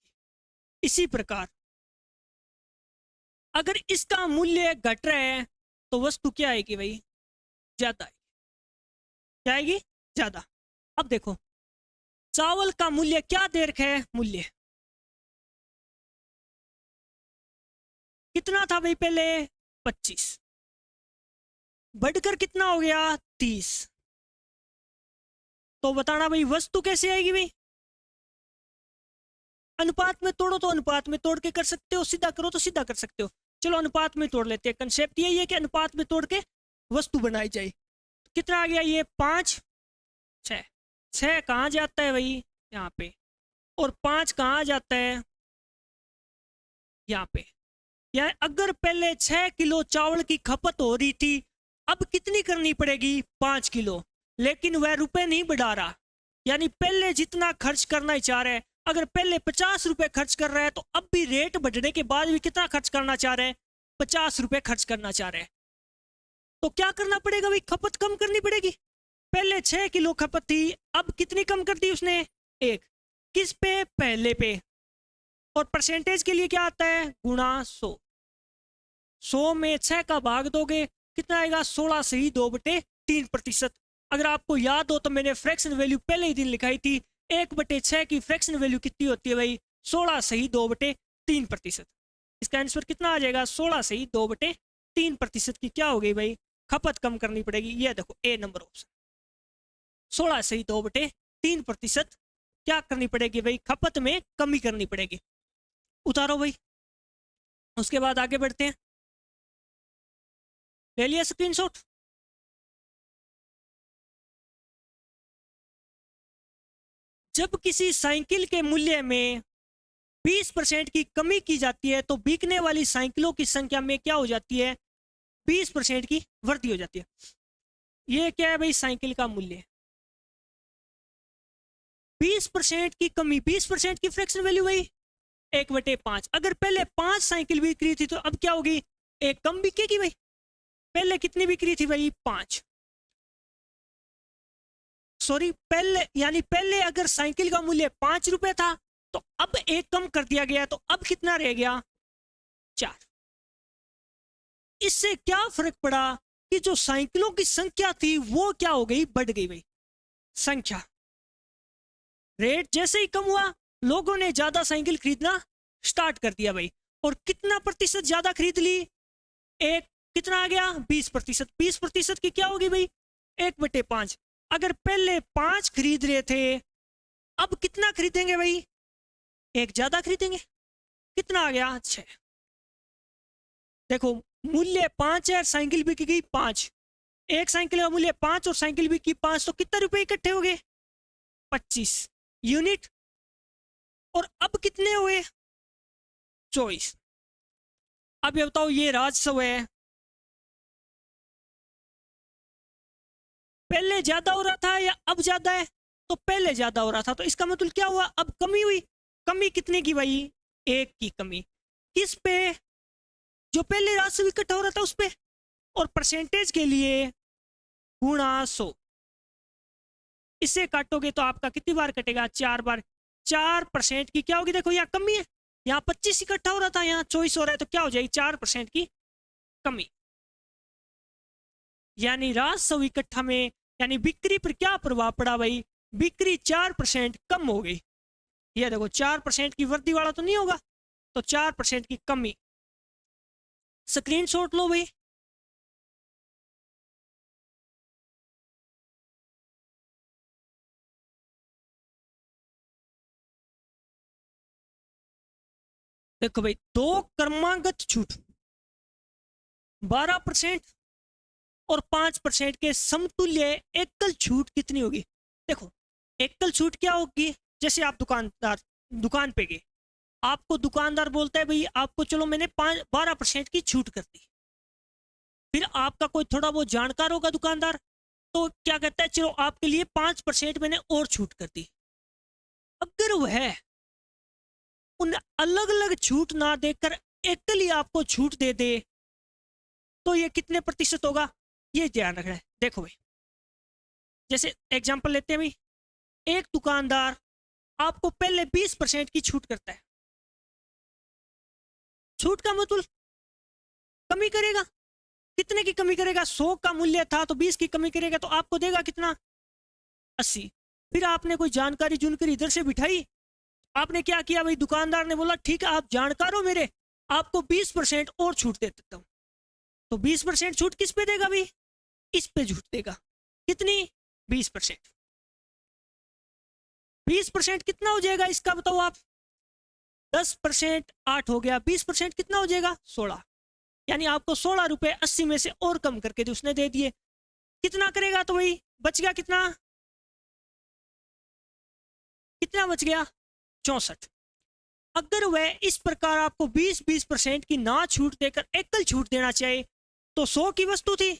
इसी प्रकार अगर इसका मूल्य घट रहा है तो वस्तु क्या आएगी भाई, ज्यादा आएगी। क्या आएगी, ज्यादा। अब देखो चावल का मूल्य क्या दे रखा है, मूल्य कितना था भाई पहले 25, बढ़कर कितना हो गया 30। तो बताना भाई वस्तु कैसे आएगी भाई, अनुपात में तोड़ो तो अनुपात में तोड़ के कर सकते हो, सीधा करो तो सीधा कर सकते हो। चलो अनुपात में तोड़ लेते हैं, कंसेप्ट यही है कि अनुपात में तोड़ के वस्तु बनाई जाए। कितना आ गया ये 5, 6, 6 कहाँ जाता है भाई यहाँ पे, और 5 कहाँ जाता है यहाँ पे। यार अगर पहले 6 किलो चावल की खपत हो रही थी, अब कितनी करनी पड़ेगी 5 किलो, लेकिन वह रुपए नहीं बढ़ा रहा। यानी पहले जितना खर्च करना ही चाह रहा है, अगर पहले 50 रुपए खर्च कर रहा है तो अब भी रेट बढ़ने के बाद भी कितना खर्च करना चाह रहा है, 50 रुपए खर्च करना चाह रहा है। तो क्या करना पड़ेगा भाई, खपत कम करनी पड़ेगी। पहले 6 किलो खपत थी, अब कितनी कम कर दी उसने, 1। किस पे, पहले पे। और परसेंटेज के लिए क्या आता है, गुणा 100। 100 में 6 का भाग दोगे कितना आएगा, 16 से ही 2/3%। अगर आपको याद हो तो मैंने फ्रैक्शन वैल्यू पहले ही दिन लिखाई थी, 1/6 की फ्रैक्शन वैल्यू कितनी होती है भाई, 16 से ही 2/3%। इसका आंसर कितना आ जाएगा, 16 से ही 2/3% की क्या हो गई भाई, खपत कम करनी पड़ेगी। ये देखो ए नंबर ऑप्शन, 16 से ही 2/3% क्या करनी पड़ेगी भाई, खपत में कमी करनी पड़ेगी। उतारो भाई, उसके बाद आगे बढ़ते हैं। ले लिया स्क्रीनशॉट। जब किसी साइकिल के मूल्य में 20% की कमी की जाती है तो बिकने वाली साइकिलों की संख्या में क्या हो जाती है, 20% की वृद्धि हो जाती है। ये क्या है भाई, साइकिल का मूल्य 20% की कमी, 20% की फ्रैक्शन वैल्यू भाई 1/5। अगर पहले 5 साइकिल बिक रही थी तो अब क्या होगी, एक कम बिकेगी भाई। पहले कितनी बिक रही थी भाई, 5, सॉरी पहले, यानी पहले अगर साइकिल का मूल्य 5 रुपए था तो अब एक कम कर दिया गया, तो अब कितना रह गया, 4। इससे क्या फर्क पड़ा कि जो साइकिलों की संख्या थी वो क्या हो गई, बढ़ गई भाई संख्या। रेट जैसे ही कम हुआ लोगों ने ज्यादा साइकिल खरीदना स्टार्ट कर दिया भाई, और कितना प्रतिशत ज्यादा खरीद ली, एक कितना आ गया 20%। 20% की क्या होगी भाई, 1/5। अगर पहले 5 खरीद रहे थे अब कितना खरीदेंगे भाई, एक ज्यादा खरीदेंगे, कितना आ गया 6। देखो मूल्य 5 है, साइकिल बिक गई 5, एक साइकिल का मूल्य 5 और साइकिल भी की 5, तो कितने रुपए इकट्ठे हो गए? 25 यूनिट। और अब कितने हुए? 24। अब ये बताओ, ये राजस्व है, पहले ज्यादा हो रहा था या अब ज्यादा है? तो पहले ज्यादा हो रहा था, तो इसका मतलब क्या हुआ? अब कमी हुई। कमी कितने की भाई? 1 की कमी। किस पे? जो पहले राजस्व इकट्ठा हो रहा था उस पे। और परसेंटेज के लिए गुणा 100। इससे काटोगे तो आपका कितनी बार कटेगा? 4 बार। 4% की क्या होगी? देखो यहाँ कमी है, यहाँ 25 इकट्ठा हो रहा था, यहाँ 24 हो रहा है, तो क्या हो जाएगी? 4% की कमी। यानी राजस्व इकट्ठा में, यानी बिक्री पर क्या प्रभाव पड़ा भाई? बिक्री 4% कम हो गई। ये देखो 4% की वृद्धि वाला तो नहीं होगा, तो 4% की कमी। स्क्रीनशॉट लो भाई। देखो भाई, दो क्रमागत छूट 12% और 5% के समतुल्य एकल छूट कितनी होगी? देखो, एकल छूट क्या होगी? जैसे आप दुकान पे गए, आपको दुकानदार बोलता है भाई आपको चलो मैंने 12% की छूट कर दी। फिर आपका कोई थोड़ा बहुत जानकार होगा दुकानदार, तो क्या कहता है, चलो आपके लिए 5% मैंने और छूट कर दी। अगर वह उन अलग अलग छूट ना देकर एकल ही आपको छूट दे दे, तो ये कितने प्रतिशत होगा? ये ध्यान रखना है। देखो भाई, जैसे एग्जांपल लेते हैं भाई, एक दुकानदार आपको पहले 20% की छूट करता है। छूट का मतलब कमी करेगा। कितने की कमी करेगा? 100 का मूल्य था तो 20 की कमी करेगा, तो आपको देगा कितना? 80। फिर आपने कोई जानकारी जुनकर इधर से बिठाई, आपने क्या किया भाई? दुकानदार ने बोला ठीक है आप जानकार हो मेरे, आपको 20% और छूट दे देता हूं। तो 20% छूट किस पे देगा भाई? इस पे छूट देगा। कितनी? 20%। 20% कितना हो जाएगा इसका बताओ आप? 10% 8 हो गया, 20% कितना हो जाएगा? 16। यानी आपको 16 रुपए 80 में से और कम करके उसने दे दिए। कितना करेगा तो भाई बच गया कितना? कितना बच गया? 64। अगर वह इस प्रकार आपको 20% की ना छूट देकर एकल छूट देना चाहे, तो 100 की वस्तु थी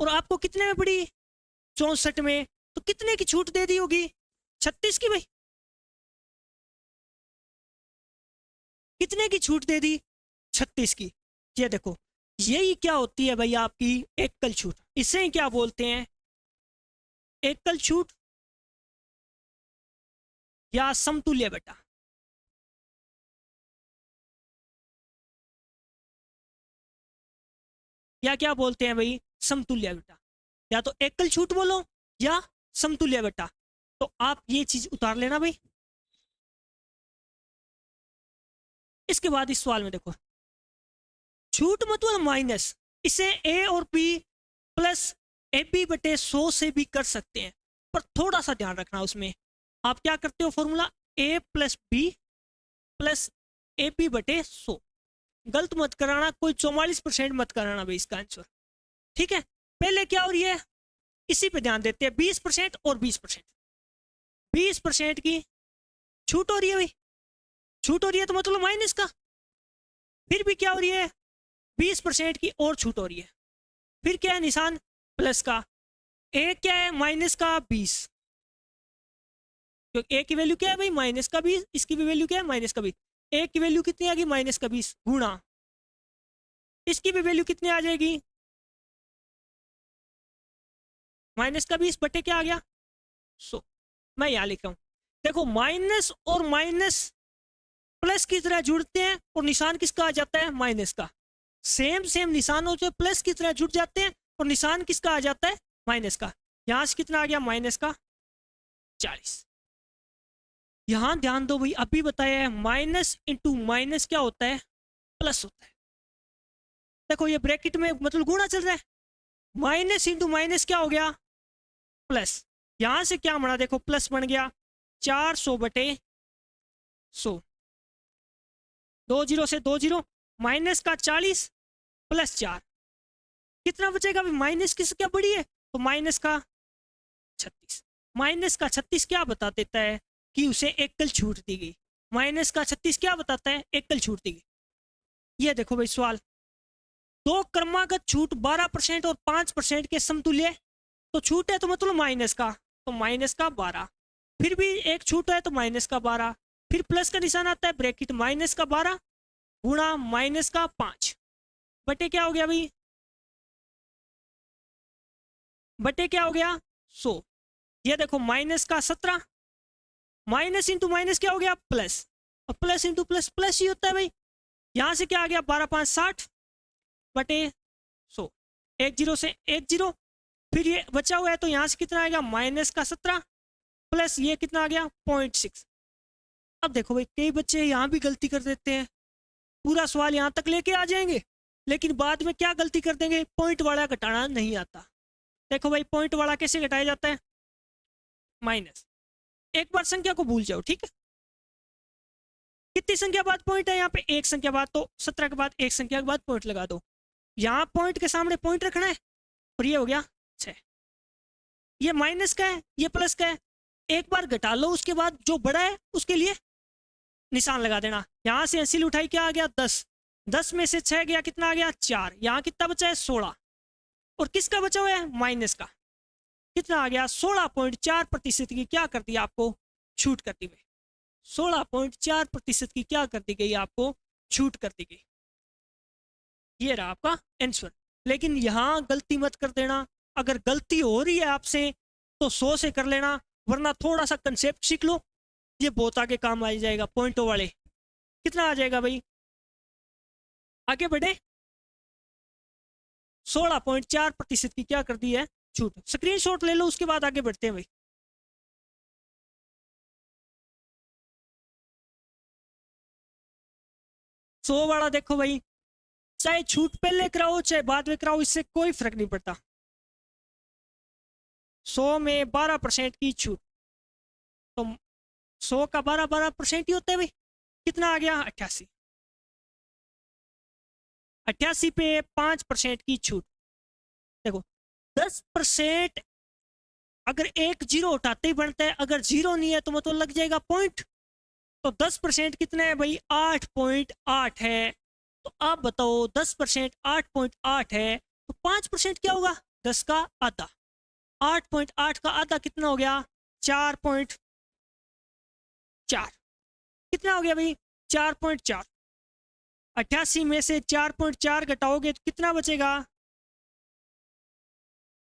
और आपको कितने में पड़ी? 64 में। तो कितने की छूट दे दी होगी? 36 की भाई। कितने की छूट दे दी? 36 की। ये देखो, यही क्या होती है भाई आपकी एकल छूट। इसे क्या बोलते हैं? एकल छूट या समतुल्य बटा। या क्या बोलते हैं भाई? समतुल्य बटा। या तो एकल छूट बोलो या समतुल्य बटा। तो आप ये चीज उतार लेना भाई। इसके बाद इस सवाल में देखो, छूट मतलब माइनस। इसे ए और बी प्लस ए बी बटे 100 से भी कर सकते हैं, पर थोड़ा सा ध्यान रखना उसमें। आप क्या करते हो? Formula A plus B plus A B बटे 100। गलत मत कराना, कोई 44% मत कराना भाई इसका आंसर। ठीक है, पहले क्या हो रही है इसी पे ध्यान देते हैं। 20% और 20%, 20% की छूट हो रही है भाई। छूट हो रही है तो मतलब माइनस का। फिर भी क्या हो रही है? 20% की और छूट हो रही है। फिर क्या है? निशान प्लस का। ए क्या है? माइनस का 20। क्योंकि ए की वैल्यू क्या है भाई? माइनस का 20। इसकी भी वैल्यू क्या है? माइनस का 20। ए की वैल्यू कितनी आ गई? माइनस का 20 गुणा इसकी भी वैल्यू कितनी आ जाएगी? माइनस का 20 बटे क्या आ गया? 100। मैं यहां लिख रहा हूं, देखो माइनस और माइनस प्लस की तरह जुड़ते हैं और निशान किसका आ जाता है? माइनस का। सेम सेम निशान हो जो प्लस की तरह जुड़ जाते हैं और निशान किसका आ जाता है? माइनस का। यहां से कितना आ गया? माइनस का 40। यहां ध्यान दो भाई, अभी बताया है माइनस इंटू माइनस क्या होता है? प्लस होता है। देखो ये ब्रैकेट में मतलब गुणा चल रहा है। माइनस इंटू माइनस क्या हो गया? प्लस। यहां से क्या बना? देखो प्लस बन गया 400 बटे 100। 2 जीरो से 2 जीरो, माइनस का 40 प्लस 4। कितना बचेगा अभी? माइनस की संख्या बड़ी है तो माइनस का 36। माइनस का 36 क्या बता देता है कि उसे एकल छूट दी गई। माइनस का 36 क्या बताता है? एकल छूट दी गई। ये देखो भाई सवाल, दो क्रमागत छूट 12% और 5% के समतुल्य, तो छूट है तो मतलब माइनस का, तो माइनस का 12, फिर भी एक छूट है तो माइनस का 12, फिर प्लस का निशान आता है, ब्रैकेट माइनस का 12 गुणा माइनस का 5 बटे क्या हो गया भाई? बटे क्या हो गया? 100। ये देखो माइनस का 17, माइनस इंटू माइनस क्या हो गया? प्लस, और प्लस इंटू प्लस प्लस ही होता है भाई। यहां से क्या आ गया? 12 5 60 बटे 100, एक जीरो से एक जीरो, फिर ये बचा हुआ है तो यहां से कितना आएगा? माइनस का 17 प्लस ये कितना आ गया? 0.6। अब देखो भाई कई बच्चे यहाँ भी गलती कर देते हैं, पूरा सवाल यहाँ तक लेके आ जाएंगे लेकिन बाद में क्या गलती कर देंगे? पॉइंट वाला घटाना नहीं आता। देखो भाई पॉइंट वाला कैसे घटाया जाता है? माइनस, एक बार संख्या को भूल जाओ, ठीक है? कितनी संख्या बाद पॉइंट है यहाँ पे? एक संख्या बाद, तो 17 के बाद एक संख्या के बाद पॉइंट लगा दो। यहाँ पॉइंट के सामने पॉइंट रखना है और ये हो गया 6। ये माइनस का है, ये प्लस का है, एक बार घटा लो उसके बाद जो बड़ा है उसके लिए निशान लगा देना। यहां से एलसीएम उठाई, क्या आ गया? 10, 10 में से 6 गया, कितना आ गया? 4। यहाँ कितना बचा है? 16, और किसका बचा हुआ है? माइनस का। कितना आ गया? 16.4% की क्या कर दी आपको? छूट कर दी गई। 16.4% की क्या कर दी गई? आपको छूट कर दी गई। ये रहा आपका आंसर। लेकिन यहां गलती मत कर देना, अगर गलती हो रही है आपसे तो 100 से कर लेना, वरना थोड़ा सा कंसेप्ट सीख लो, ये बहुत आगे काम आ जाएगा। पॉइंटों वाले कितना आ जाएगा भाई? आगे बढ़े। 16.4% की क्या कर दी है? छूट। स्क्रीनशॉट ले लो, उसके बाद आगे बढ़ते हैं भाई। सौ वाला देखो भाई, चाहे छूट पहले कराओ चाहे बाद में कराओ, इससे कोई फर्क नहीं पड़ता। 100 में 12% की छूट, तो 100 का 12% ही होता है भाई। कितना आ गया? 88। 88 पे 5% की छूट। देखो 10% अगर एक जीरो उठाते ही बनता है, अगर जीरो नहीं है तो मतलब लग जाएगा पॉइंट। तो 10% कितना है भाई? 8.8 है। तो आप बताओ 10% 8.8 है तो 5% क्या होगा? 10 का आधा। 8.8 का आधा कितना हो गया? 4.4। कितना हो गया भाई? 4.4। 88 में से 4.4 घटाओगे तो कितना बचेगा?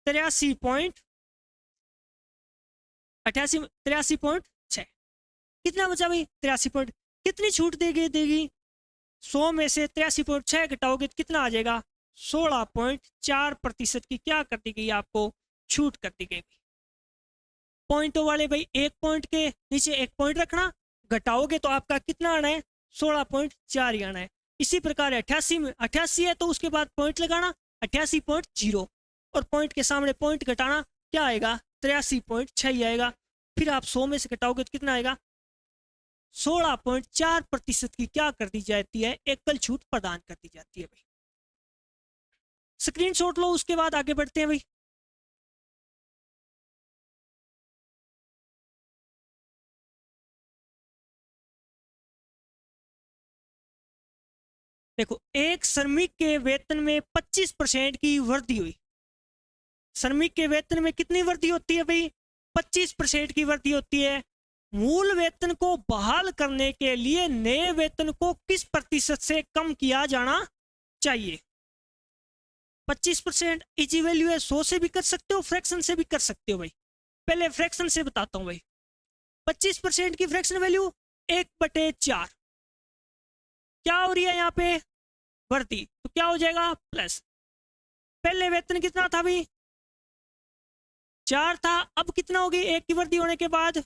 83.6। कितना बचा भाई? 83 कितनी छूट देगी? 100 में से 83.6 घटाओगे तो कितना आ जाएगा? 16.4% की क्या कर दी गई? आपको छूट कर दी गई। पॉइंटों वाले भाई एक पॉइंट के नीचे एक पॉइंट रखना, घटाओगे तो आपका कितना आना है? 16.4 ही आना है। इसी प्रकार 88 में 88 है तो उसके बाद पॉइंट लगाना 88.0, और पॉइंट के सामने पॉइंट घटाना, क्या आएगा? 83.6 ही आएगा। फिर आप 100 में से घटाओगे तो कितना आएगा? 16.4% की क्या कर दी जाती है? एकल छूट प्रदान कर दी जाती है भाई। स्क्रीनशॉट लो, उसके बाद आगे बढ़ते हैं भाई। देखो एक श्रमिक के वेतन में 25% की वृद्धि हुई। श्रमिक के वेतन में कितनी वृद्धि होती है भाई? 25% की वृद्धि होती है। मूल वेतन को बहाल करने के लिए नए वेतन को किस प्रतिशत से कम किया जाना चाहिए? 25% इजी वैल्यू है, 100 से भी कर सकते हो, फ्रैक्शन से भी कर सकते हो भाई। पहले फ्रैक्शन से बताता हूं भाई। 25% की फ्रैक्शन वैल्यू 1/4। क्या हो रही है यहाँ पे? वृद्धि, तो क्या हो जाएगा? प्लस। पहले वेतन कितना था भाई? 4 था, अब कितना होगी 1 की वृद्धि होने के बाद?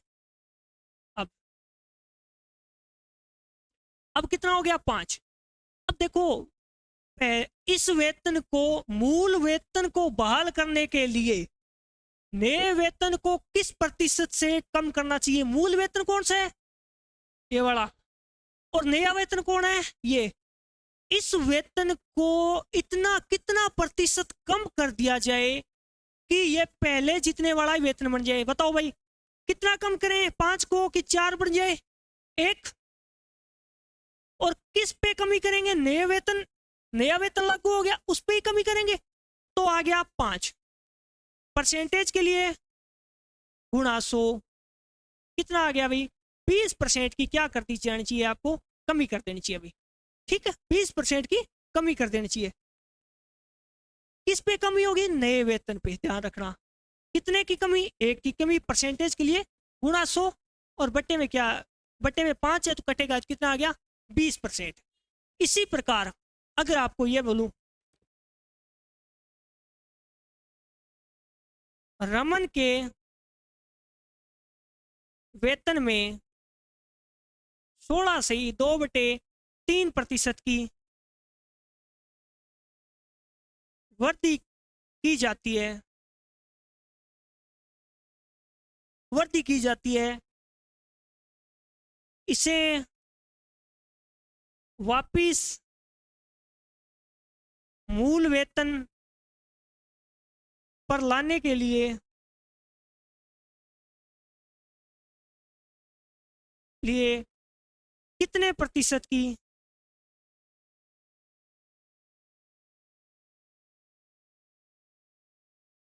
अब कितना हो गया? 5। अब देखो इस वेतन को, मूल वेतन को बहाल करने के लिए नए वेतन को किस प्रतिशत से कम करना चाहिए? मूल वेतन कौन सा है? ये वाला। और नया वेतन कौन है? ये। इस वेतन को इतना कितना प्रतिशत कम कर दिया जाए कि ये पहले जितने वाला वेतन बन जाए। बताओ भाई कितना कम करें, 5 को कि 4 बन जाए, 1। और किस पे कमी करेंगे, नया वेतन लागू हो गया उस पे ही कमी करेंगे, तो आ गया 5 परसेंटेज के लिए गुणा 100, कितना आ गया भाई 20% की क्या कर दी जानी चाहिए, आपको कमी कर देनी चाहिए अभी। ठीक है, 20% की कमी कर देनी चाहिए। किस पे कमी होगी, नए वेतन पे, ध्यान रखना। कितने की कमी, 1 की कमी परसेंटेज के लिए गुणा 100, और बट्टे में क्या, बट्टे में 5 है तो कटेगा कितना आ गया 20%। इसी प्रकार अगर आपको ये बोलूं रमन के वेतन में 16 से ही 2/3% की वृद्धि की जाती है, इसे वापिस मूल वेतन पर लाने के लिए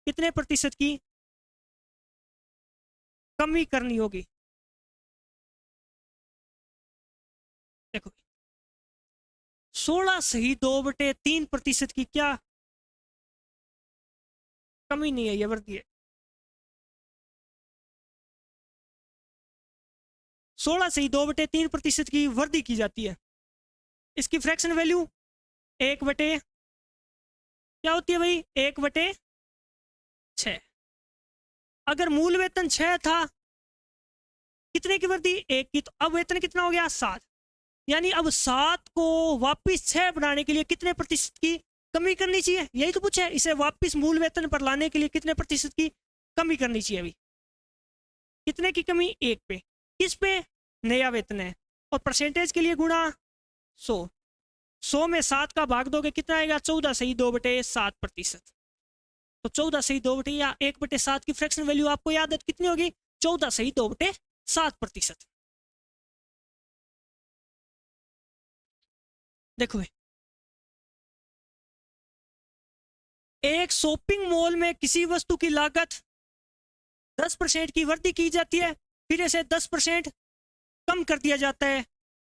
कितने प्रतिशत की कमी करनी होगी। देखो 16 से ही 2/3% की क्या कमी नहीं है, ये वृद्धि है। 16 से ही 2/3% की वृद्धि की जाती है। इसकी फ्रैक्शन वैल्यू 1/, क्या होती है भाई 1/6। अगर मूल वेतन 6 था, कितने की वृद्धि 1 की, तो अब वेतन कितना हो गया 7। यानी अब 7 को वापिस 6 बनाने के लिए कितने प्रतिशत की कमी करनी चाहिए, यही तो पूछा है। इसे वापिस मूल वेतन पर लाने के लिए कितने प्रतिशत की कमी करनी चाहिए अभी, कितने की कमी 1 पे, किस पे, नया वेतन है, और परसेंटेज के लिए गुणा 100 में 7 का भाग दोगे कितना आएगा 14 से ही 2/7%। तो 14 से ही 2 या 1/7 की फ्रैक्शन वैल्यू आपको याद है कितनी होगी, 14 से ही 2/7%। देखो एक शॉपिंग मॉल में किसी वस्तु की लागत 10% की वृद्धि की जाती है, फिर इसे 10% कम कर दिया जाता है।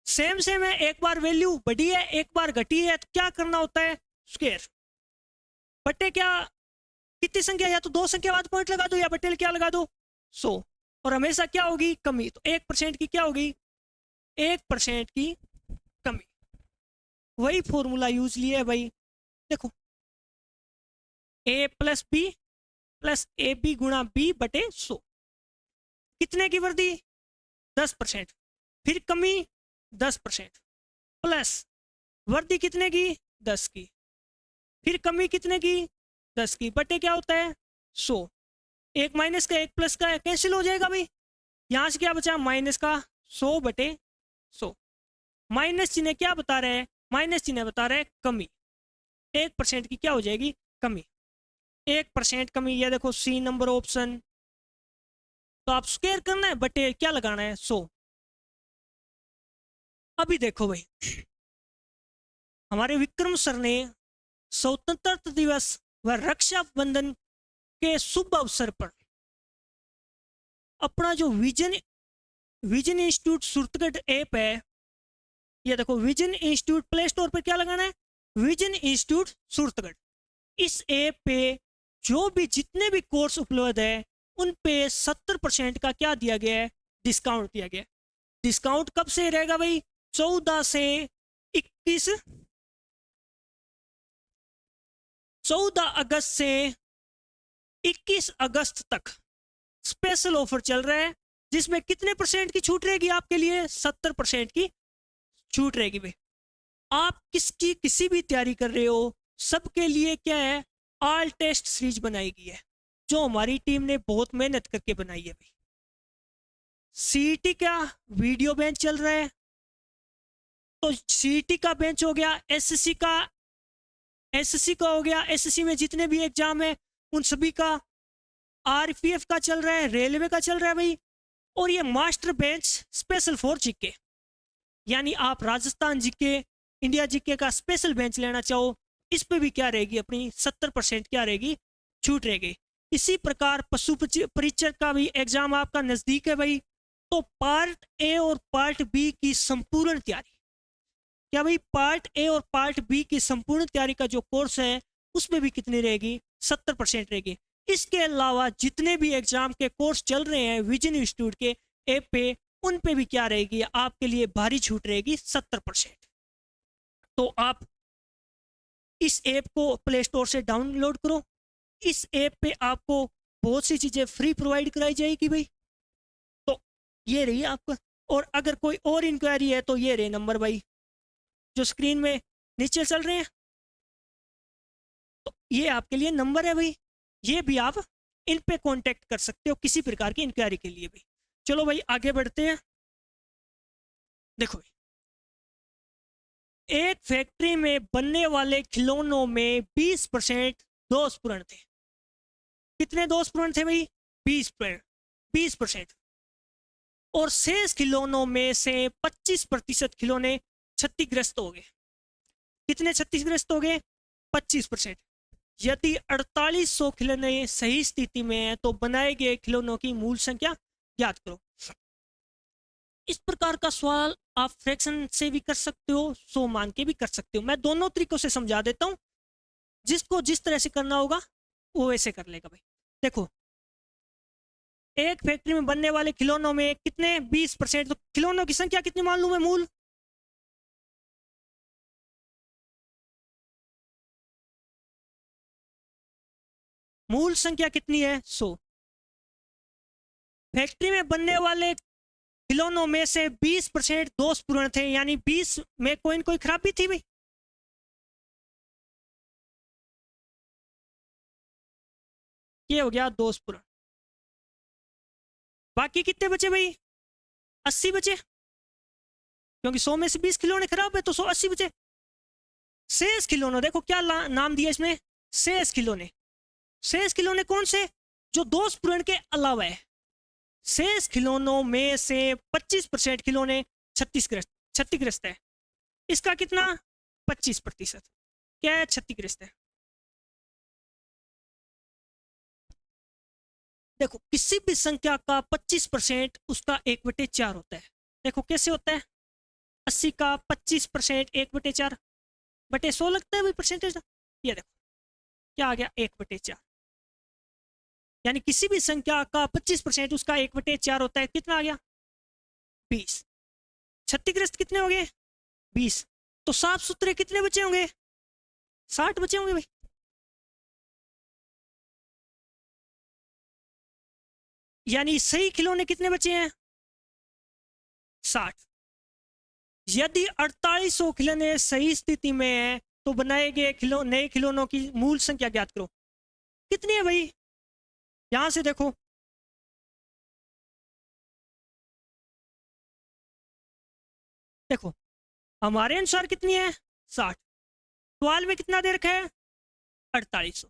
सेम है, एक बार वैल्यू बढ़ी है एक बार घटी है, तो क्या करना होता है स्क्वायर बट्टे क्या, कितनी संख्या, या तो 2 संख्या बाद पॉइंट लगा दो या बट्टे क्या लगा दो 100, और हमेशा क्या होगी कमी, तो 1% की क्या होगी 1% की कमी। वही फॉर्मूला यूज लिया है भाई। देखो A+B+AB गुणा B/100, कितने की वृद्धि 10%, फिर कमी 10%, प्लस वृद्धि कितने की 10 की, फिर कमी कितने की 10 की, बटे क्या होता है 100। एक माइनस का एक प्लस का कैंसिल हो जाएगा भाई, यहां से क्या बचा माइनस का 100/100। माइनस चिन्ह क्या बता रहे हैं, माइनस चिन्ह बता रहे हैं कमी, 1% की क्या हो जाएगी कमी, 1% कमी। ये देखो सी नंबर ऑप्शन, तो आप स्क्वायर करना है बटे क्या लगाना है 100। अभी देखो भाई हमारे विक्रम सर ने स्वतंत्रता दिवस व रक्षाबंधन के शुभ अवसर पर अपना जो विजन इंस्टीट्यूट सूरतगढ़ ऐप है, ये देखो विजन इंस्टीट्यूट प्ले स्टोर पर क्या लगाना है विजन इंस्टीट्यूट सूरतगढ़। इस ऐप पे जो भी जितने भी कोर्स उपलब्ध है उन पे 70% का क्या दिया गया है डिस्काउंट दिया गया है। डिस्काउंट कब से रहेगा भाई 14 से 21, 14 अगस्त से 21 अगस्त तक स्पेशल ऑफर चल रहा है, जिसमें कितने परसेंट की छूट रहेगी आपके लिए 70% की छूट रहेगी भाई। आप किसी भी तैयारी कर रहे हो सबके लिए क्या है ऑल टेस्ट सीरीज बनाई गई है, जो हमारी टीम ने बहुत मेहनत करके बनाई है भाई। सीईटी का वीडियो बेंच चल रहा है, तो सीईटी का बेंच हो गया, एसएससी का हो गया, एसएससी में जितने भी एग्जाम है उन सभी का, आरपीएफ का चल रहा है, रेलवे का चल रहा है भाई। और ये master bench special for GK, यानी आप राजस्थान जीके, इंडिया जीके का स्पेशल बेंच लेना चाहो, इस पे भी क्या रहेगी, अपनी 70% क्या रहेगी, छूट रहेगी। इसी प्रकार पशु परीक्षक का भी एग्जाम आपका नजदीक है भाई, तो पार्ट ए और पार्ट बी की संपूर्ण तैयारी, क्या भाई, पार्ट ए और पार्ट बी की संपूर्ण तैयारी का जो कोर्स है उसमें भी कितनी रहेगी, 70% रहेगी। इसके अलावा जितने भी एग्जाम के कोर्स चल रहे हैं विजन इंस्टीट्यूट के ऐप पे, उन पे भी क्या रहेगी, आपके लिए भारी छूट रहेगी 70%। तो आप इस ऐप को प्ले स्टोर से डाउनलोड करो, इस ऐप पे आपको बहुत सी चीजें फ्री प्रोवाइड कराई जाएगी भाई। तो ये रही आपका, और अगर कोई और इंक्वायरी है तो ये रहे नंबर भाई जो स्क्रीन में नीचे चल रहे हैं, तो ये आपके लिए नंबर है भाई, ये भी आप इन पे कांटेक्ट कर सकते हो किसी प्रकार की इंक्वायरी के लिए भी। चलो भाई आगे बढ़ते हैं। देखो भाई, एक फैक्ट्री में बनने वाले खिलौनों में 20% दोषपूर्ण थे। कितने दोषपूर्ण थे भाई, 20%। और शेष खिलौनों में से 25% खिलौने क्षतिग्रस्त हो गए। कितने क्षतिग्रस्त हो गए, 25%। यदि 4800 खिलौने सही स्थिति में है तो बनाए गए खिलौनों की मूल संख्या ज्ञात करो। इस प्रकार का सवाल आप फ्रैक्शन से भी कर सकते हो, 100 मान के भी कर सकते हो। मैं दोनों तरीकों से समझा देता हूं, जिसको जिस तरह से करना होगा वो वैसे कर लेगा भाई। देखो, एक फैक्ट्री में बनने वाले खिलौनों में कितने, 20%। तो खिलौनों की संख्या कितनी मान लूं मैं, मूल मूल संख्या कितनी है, 100। फैक्ट्री में बनने वाले खिलौनों में से 20% दोषपूर्ण थे, यानी 20 में कोई न कोई खराबी थी भाई। ये हो गया दोषपूर्ण। बाकी कितने बचे भाई, 80 बचे, क्योंकि 100 में से 20 खिलौने खराब है तो 180 बचे। शेष खिलौने, देखो क्या नाम दिया इसमें, शेष खिलौने। शेष खिलौने कौन से, जो दोषपूर्ण के अलावा है। शेष खिलौनों में से 25% खिलौने क्षतिग्रस्त है। इसका कितना, 25% क्या है, क्षतिग्रस्त है। देखो, किसी भी संख्या का 25% उसका 1/4 होता है। देखो कैसे होता है, 80 का 25% 1/4 बटे 100 लगता है भाई परसेंटेज। ये देखो क्या आ गया, 1/4, यानी किसी भी संख्या का 25% उसका 1/4 होता है। कितना आ गया, 20। क्षतिग्रस्त कितने हो गए, 20। तो साफ सुथरे कितने बचे होंगे, 60 बचे होंगे भाई। यानी सही खिलौने कितने बचे हैं, 60। यदि 4800 खिलौने सही स्थिति में है तो बनाए गए नए खिलौनों की मूल संख्या ज्ञात करो। कितनी है भाई, यहां से देखो, देखो हमारे अनुसार कितनी है, 60। सवाल में कितना दे रखा है, 4800।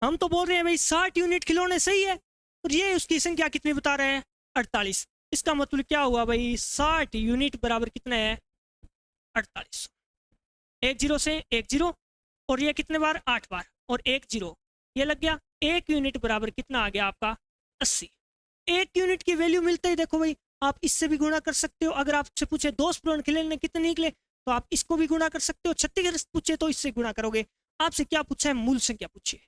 हम तो बोल रहे हैं भाई 60 यूनिट खिलौने सही है, और ये उसकी संख्या कितनी बता रहे हैं, 48। इसका मतलब क्या हुआ भाई, 60 यूनिट बराबर कितना है, 4800। एक जीरो से एक जीरो, और ये कितने बार, 8 बार, और एक जीरो, ये लग गया। एक यूनिट बराबर कितना आ गया आपका, 80। एक यूनिट की वैल्यू मिलते ही देखो भाई, आप इससे भी गुणा कर सकते हो। अगर आपसे पूछे दोषपूर्ण खिलौने कितने निकले, तो आप इसको भी गुणा कर सकते हो। क्षतिग्रस्त पूछे तो इससे गुणा करोगे। आपसे क्या पूछा है, मूल संख्या पूछी है।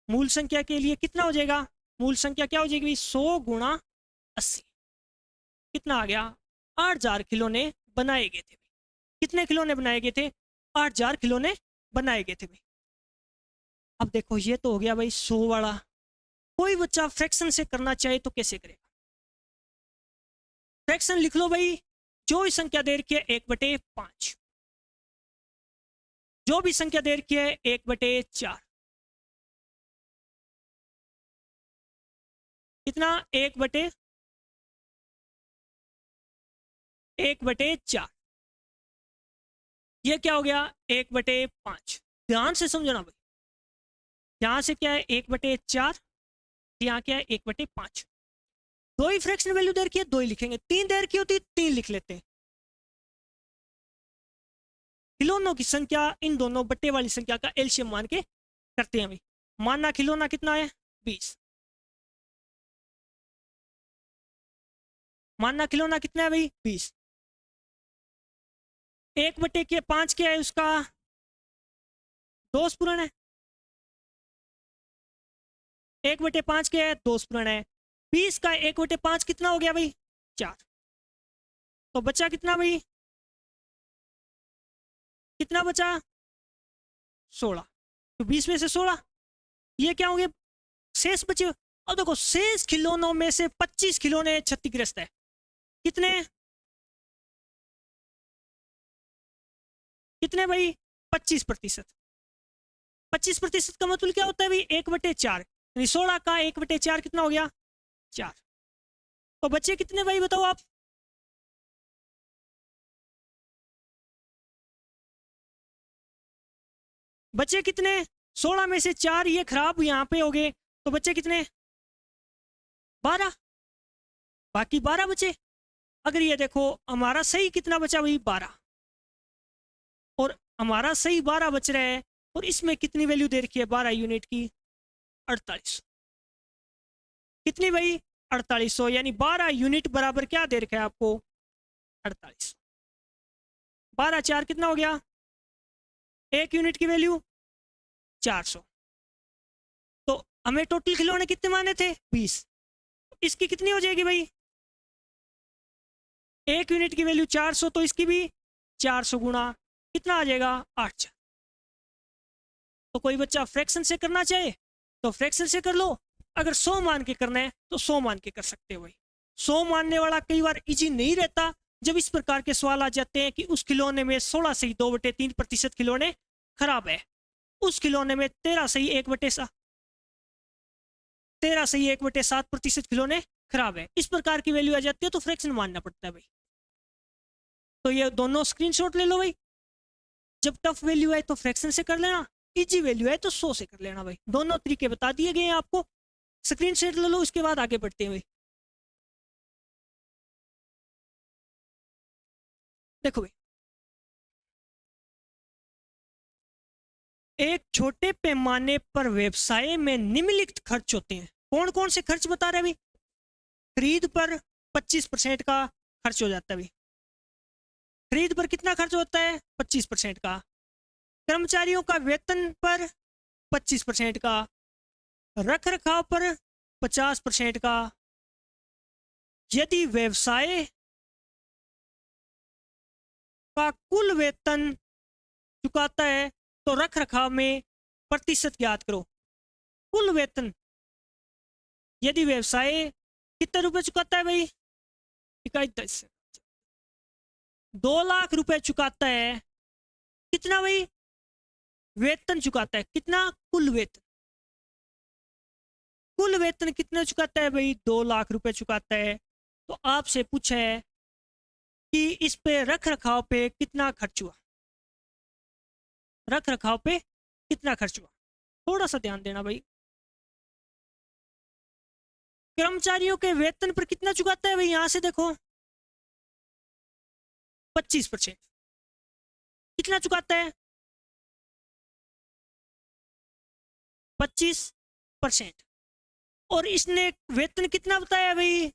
मूल संख्या के लिए कितना हो जाएगा, मूल संख्या क्या हो जाएगी, 100 गुणा 80। कितना आ गया, 8000 खिलौने बनाए गए थे। कितने खिलौने बनाए गए थे, 8000 खिलौने बनाए गए थे भाई। अब देखो ये तो हो गया भाई 100 वाला। कोई बच्चा फ्रैक्शन से करना चाहे तो कैसे करेगा, फ्रैक्शन लिख लो भाई। जो भी संख्या दे रखी है 1/5, जो भी संख्या दे रखी है 1/4। कितना, 1/4। ये क्या हो गया 1/5। ध्यान से समझना भाई, यहाँ से क्या है 1/4, यहाँ क्या है 1/5। दो ही फ्रैक्शन वैल्यू दे रखी है, दो ही लिखेंगे। 3 दे रखी होती 3 लिख लेते हैं। खिलौनों की संख्या इन दोनों बट्टे वाली संख्या का एलसीएम मान के करते हैं भाई। मानना खिलौना कितना है 20, मानना खिलौना कितना है भाई 20। 1/5 क्या है उसका दोष पूर्ण है, 1/5 क्या है दोष पूर्ण है। 20 का 1/5 कितना हो गया भाई 4। तो बचा कितना भाई, कितना बचा 16। तो 20 में से 16 ये क्या होंगे शेष बचे। अब देखो शेष खिलौनों में से 25 खिलौने क्षतिग्रस्त है। कितने कितने भाई 25%। 25% का मतलब क्या होता है भाई 1/4, यानी 16 का 1/4 कितना हो गया 4। तो बच्चे कितने भाई बताओ आप, बच्चे कितने 16 में से 4 ये खराब यहाँ पे हो गए, तो बच्चे कितने 12, बाकी 12 बचे। अगर ये देखो हमारा सही कितना बचा भाई 12, और हमारा सही 12 बच रहा है, और इसमें कितनी वैल्यू दे रखी है 12 यूनिट की 48। कितनी भाई 4800, यानी 12 यूनिट बराबर क्या दे रखा है आपको 48। 12 4 कितना हो गया, 1 यूनिट की वैल्यू 400। तो हमें टोटल खिलौने कितने माने थे 20, इसकी कितनी हो जाएगी भाई 1 यूनिट की वैल्यू 400, तो इसकी भी 400 गुणा कितना आ जाएगा 8। तो कोई बच्चा फ्रैक्शन से करना चाहे तो फ्रैक्शन से कर लो, अगर 100 मान के करना है तो 100 मान के कर सकते हो भाई। 100 मानने वाला कई बार इजी नहीं रहता, जब इस प्रकार के सवाल आ जाते हैं कि उस खिलौने में 16 सही 2/3% खिलौने खराब है, उस खिलौने में 13 सही 1/7% खिलौने खराब है, इस प्रकार की वैल्यू आ जाती है तो फ्रैक्शन मानना पड़ता है भाई। तो ये दोनों स्क्रीनशॉट ले लो भाई। जब टफ वैल्यू है तो फ्रैक्शन से कर लेना, इजी वैल्यू है तो 100 से कर लेना भाई। दोनों तरीके बता दिए गए हैं आपको, स्क्रीनशॉट ले लो, उसके बाद आगे बढ़ते हैं भाई। देखो भाई, एक छोटे पैमाने पर व्यवसाय में निम्नलिखित खर्च होते हैं। कौन कौन से खर्च बता रहे हैं भाई, खरीद पर 25% का खर्च हो जाता है भाई। खरीद पर कितना खर्च होता है 25% का, कर्मचारियों का वेतन पर 25% का, रख रखाव पर 50% का। यदि व्यवसाय का कुल वेतन चुकाता है तो रख रखाव में प्रतिशत ज्ञात करो। कुल वेतन यदि व्यवसाय कितने रुपए चुकाता है भाई, इकाई 2 लाख रुपए चुकाता है, कितना भाई वेतन चुकाता है, कितना कुल वेतन, कुल वेतन कितना चुकाता है भाई 2 लाख रुपए चुकाता है। तो आपसे पूछा है कि इस पे रख रखाव पे कितना खर्च हुआ, रख रखाव पे कितना खर्च हुआ, थोड़ा सा ध्यान देना भाई। कर्मचारियों के वेतन पर कितना चुकाता है भाई, यहां से देखो 25%, कितना चुकाता है 25%। और इसने वेतन कितना बताया भाई,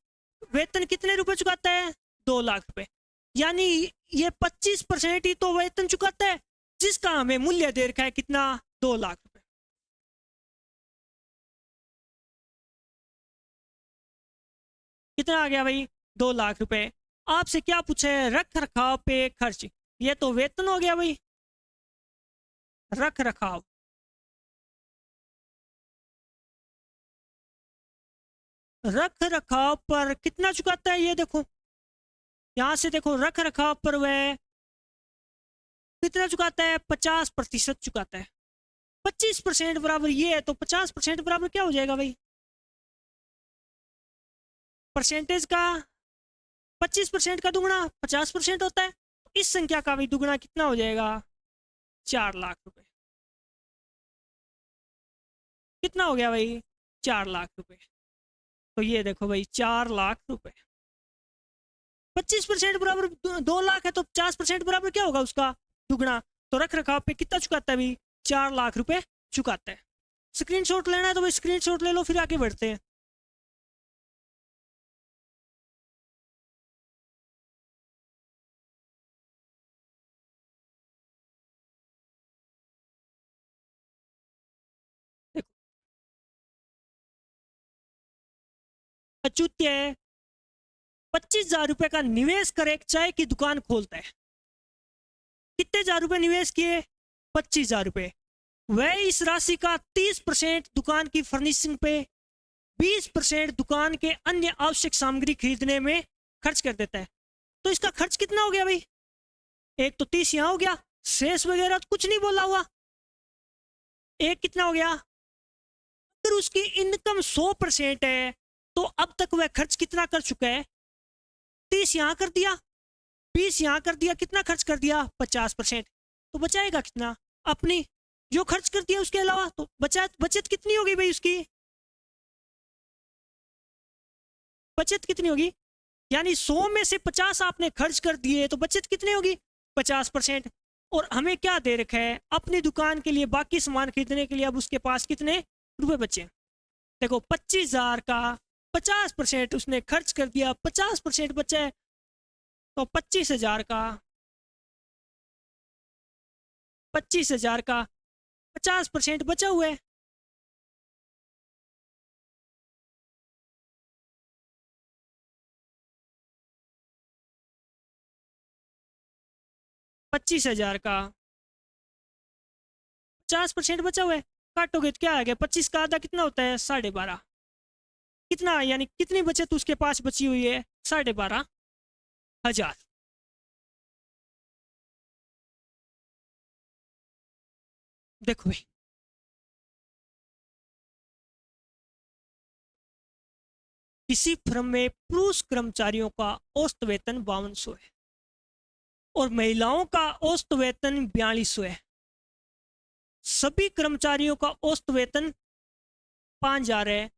वेतन कितने रुपए चुकाता है 2 लाख रुपए, यानी ये 25% ही तो वेतन चुकाता है, जिसका हमें मूल्य दे रखा है कितना 2 लाख रुपए। कितना आ गया भाई 2 लाख रुपए। आपसे क्या पूछा है रख रखाव पे खर्च, ये तो वेतन हो गया भाई, रख रखाव। रख रखाव पर कितना चुकाता है, ये देखो यहां से देखो रख रखाव पर वह कितना चुकाता है 50% चुकाता है। 25% बराबर ये है, तो 50% बराबर क्या हो जाएगा भाई, परसेंटेज का 25% का दुगुना 50% होता है, इस संख्या का भी दुगुना कितना हो जाएगा? 4 लाख रुपए। कितना हो गया भाई? 4 लाख रुपए। तो ये देखो भाई 4 लाख रुपए। 25% बराबर 2 लाख है, तो 50% बराबर क्या होगा उसका? दुगना। तो रख रखाव पे कितना चुकाता है भाई? 4 लाख रुपए चुकाता है। स्क्रीनशॉट लेना है तो भाई स्क्रीनशॉट ले लो, फिर आगे बढ़ते हैं। देखो अच्युत है, 25,000 रुपए का निवेश कर एक चाय की दुकान खोलता है। कितने हजार रुपए निवेश किए? 25,000 रुपए। वह इस राशि का 30% दुकान की फर्निशिंग पे, 20% दुकान के अन्य आवश्यक सामग्री खरीदने में खर्च कर देता है। तो इसका खर्च कितना हो गया भाई? एक तो 30 यहां हो गया, शेष वगैरह तो कुछ नहीं बोला हुआ। एक कितना हो गया? अगर उसकी इनकम 100% है तो अब तक वह खर्च कितना कर चुका है? 30 यहां कर दिया, 20 यहां कर दिया, कितना खर्च कर दिया? 50%। तो बचाएगा कितना? अपनी जो खर्च कर दिया उसके अलावा। तो बचत कितनी होगी भाई उसकी? बचत कितनी होगी? यानी 100 में से 50 आपने खर्च कर दिए, तो बचत कितनी होगी? 50%। और हमें क्या दे रखा है? अपनी दुकान के लिए बाकी सामान खरीदने के लिए अब उसके पास कितने रुपए बचे? देखो 25,000 का 50% उसने खर्च कर दिया, 50% बचा है, तो 25,000 का 50% बचा हुआ है। पच्चीस हजार का 50% बचा हुआ है, काटोगे तो क्या आ गया? 25 का आधा कितना होता है? 12.5। कितना यानी कितनी बचत उसके पास बची हुई है? 12.5 हजार। देखो भाई किसी फर्म में पुरुष कर्मचारियों का औसत वेतन 5200 है और महिलाओं का औसत वेतन 4200 है। सभी कर्मचारियों का औसत वेतन 5,000 है,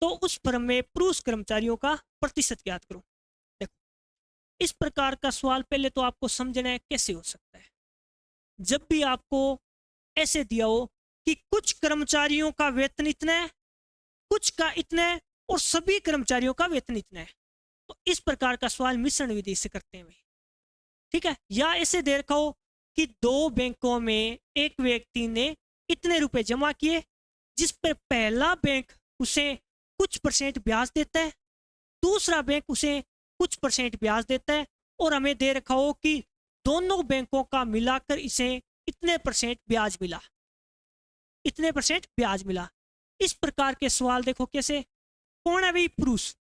तो उस फर्म में पुरुष कर्मचारियों का प्रतिशत ज्ञात करो। देखो इस प्रकार का सवाल पहले तो आपको समझना है कैसे हो सकता है। जब भी आपको ऐसे दिया हो कि कुछ कर्मचारियों का वेतन इतना है, कुछ का इतना है, और सभी कर्मचारियों का वेतन इतना है, तो इस प्रकार का सवाल मिश्रण विधि से करते हैं भाई। ठीक है। या ऐसे दे रखा हो कि दो बैंकों में एक व्यक्ति ने इतने रुपए जमा किए, जिस पर पहला बैंक उसे कुछ परसेंट ब्याज देता है, दूसरा बैंक उसे कुछ परसेंट ब्याज देता है, और हमें दे रखा हो कि दोनों बैंकों का मिलाकर इसे इतने परसेंट ब्याज मिला, इतने परसेंट ब्याज मिला। इस प्रकार के सवाल देखो कैसे। कौन है भाई? पुरुष।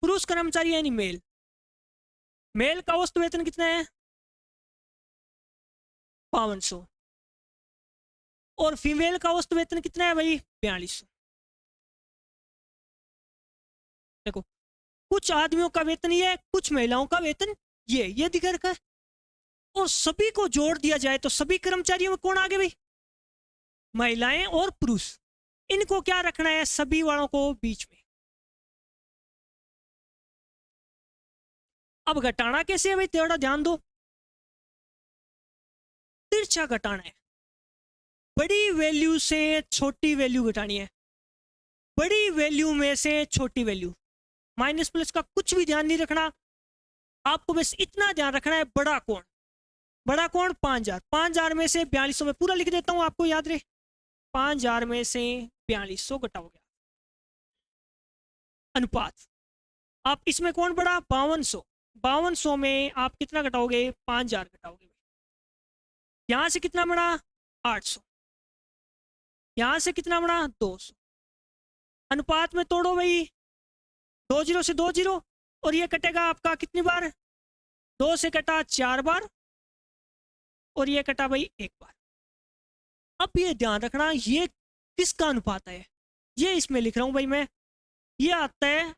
पुरुष कर्मचारी यानी मेल। मेल का औसत वेतन कितना है? 5200। और फीमेल का औसत वेतन कितना है भाई? 4200। देखो कुछ आदमियों का वेतन ये है, कुछ महिलाओं का वेतन ये दिखा रखा है, और सभी को जोड़ दिया जाए तो सभी कर्मचारियों में कौन आगे भाई? महिलाएं और पुरुष। इनको क्या रखना है? सभी वालों को बीच में। अब घटाना कैसे है भाई? थोड़ा ध्यान दो। तिरछा घटाना है। बड़ी वैल्यू से छोटी वैल्यू घटानी है, बड़ी वैल्यू में से छोटी वैल्यू। माइनस प्लस का कुछ भी ध्यान नहीं रखना, आपको बस इतना ध्यान रखना है। बड़ा कौन? बड़ा कौन? 5,000। 5,000 में से 4200 में पूरा लिख देता हूं, आपको याद रहे। 5,000 में से 4200 घटाओगे। अनुपात। आप इसमें कौन बड़ा? 5200। 5200 में आप कितना घटाओगे? 5,000 घटाओगे। यहां से कितना बड़ा? 800। यहां से कितना बड़ा? 200। अनुपात में तोड़ो भाई, 2 जीरो से 2 जीरो, और ये कटेगा आपका कितनी बार? 2 से कटा 4 बार, और ये कटा भाई 1 बार। अब ये ध्यान रखना ये किसका अनुपात है, ये इसमें लिख रहा हूं भाई मैं। ये आता है,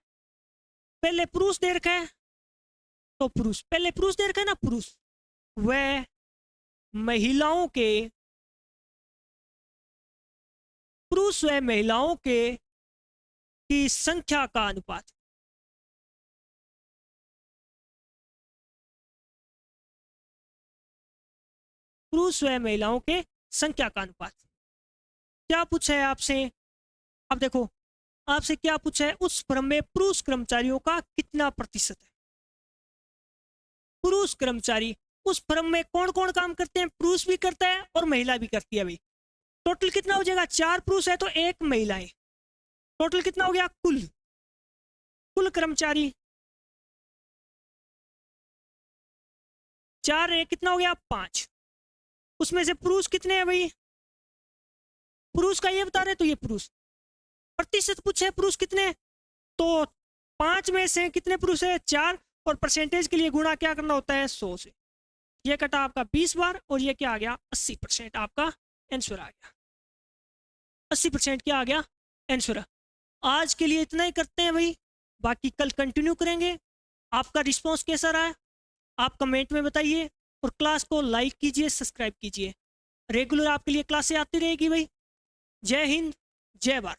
पहले पुरुष दे रखा है, तो पुरुष, पहले पुरुष दे रखा है ना, पुरुष वह महिलाओं के, पुरुष व महिलाओं के की संख्या का अनुपात, पुरुष व महिलाओं के संख्या का अनुपात। क्या पूछा है आपसे? अब देखो आपसे क्या पूछा है, उस फर्म में पुरुष कर्मचारियों का कितना प्रतिशत है। पुरुष कर्मचारी उस फर्म में कौन कौन काम करते हैं, पुरुष भी करता है और महिला भी करती है भाई। टोटल कितना हो जाएगा, 4 पुरुष है तो 1 महिला है, टोटल कितना हो गया, कुल कुल कर्मचारी 4 है, कितना हो गया 5। उसमें से पुरुष कितने हैं भाई, पुरुष का ये बता रहे तो ये पुरुष, प्रतिशत पूछे पुरुष कितने, तो 5 में से कितने पुरुष है, 4, और परसेंटेज के लिए गुणा क्या करना होता है, 100 से। ये कटा आपका 20 बार और ये क्या आ गया, 80% आपका आंसर आ गया। 80% क्या आ गया, आंसर। आज के लिए इतना ही करते हैं भाई, बाकी कल कंटिन्यू करेंगे। आपका रिस्पॉन्स कैसा रहा है आप कमेंट में बताइए, और क्लास को लाइक कीजिए, सब्सक्राइब कीजिए। रेगुलर आपके लिए क्लासें आती रहेगी भाई। जय हिंद, जय भारत।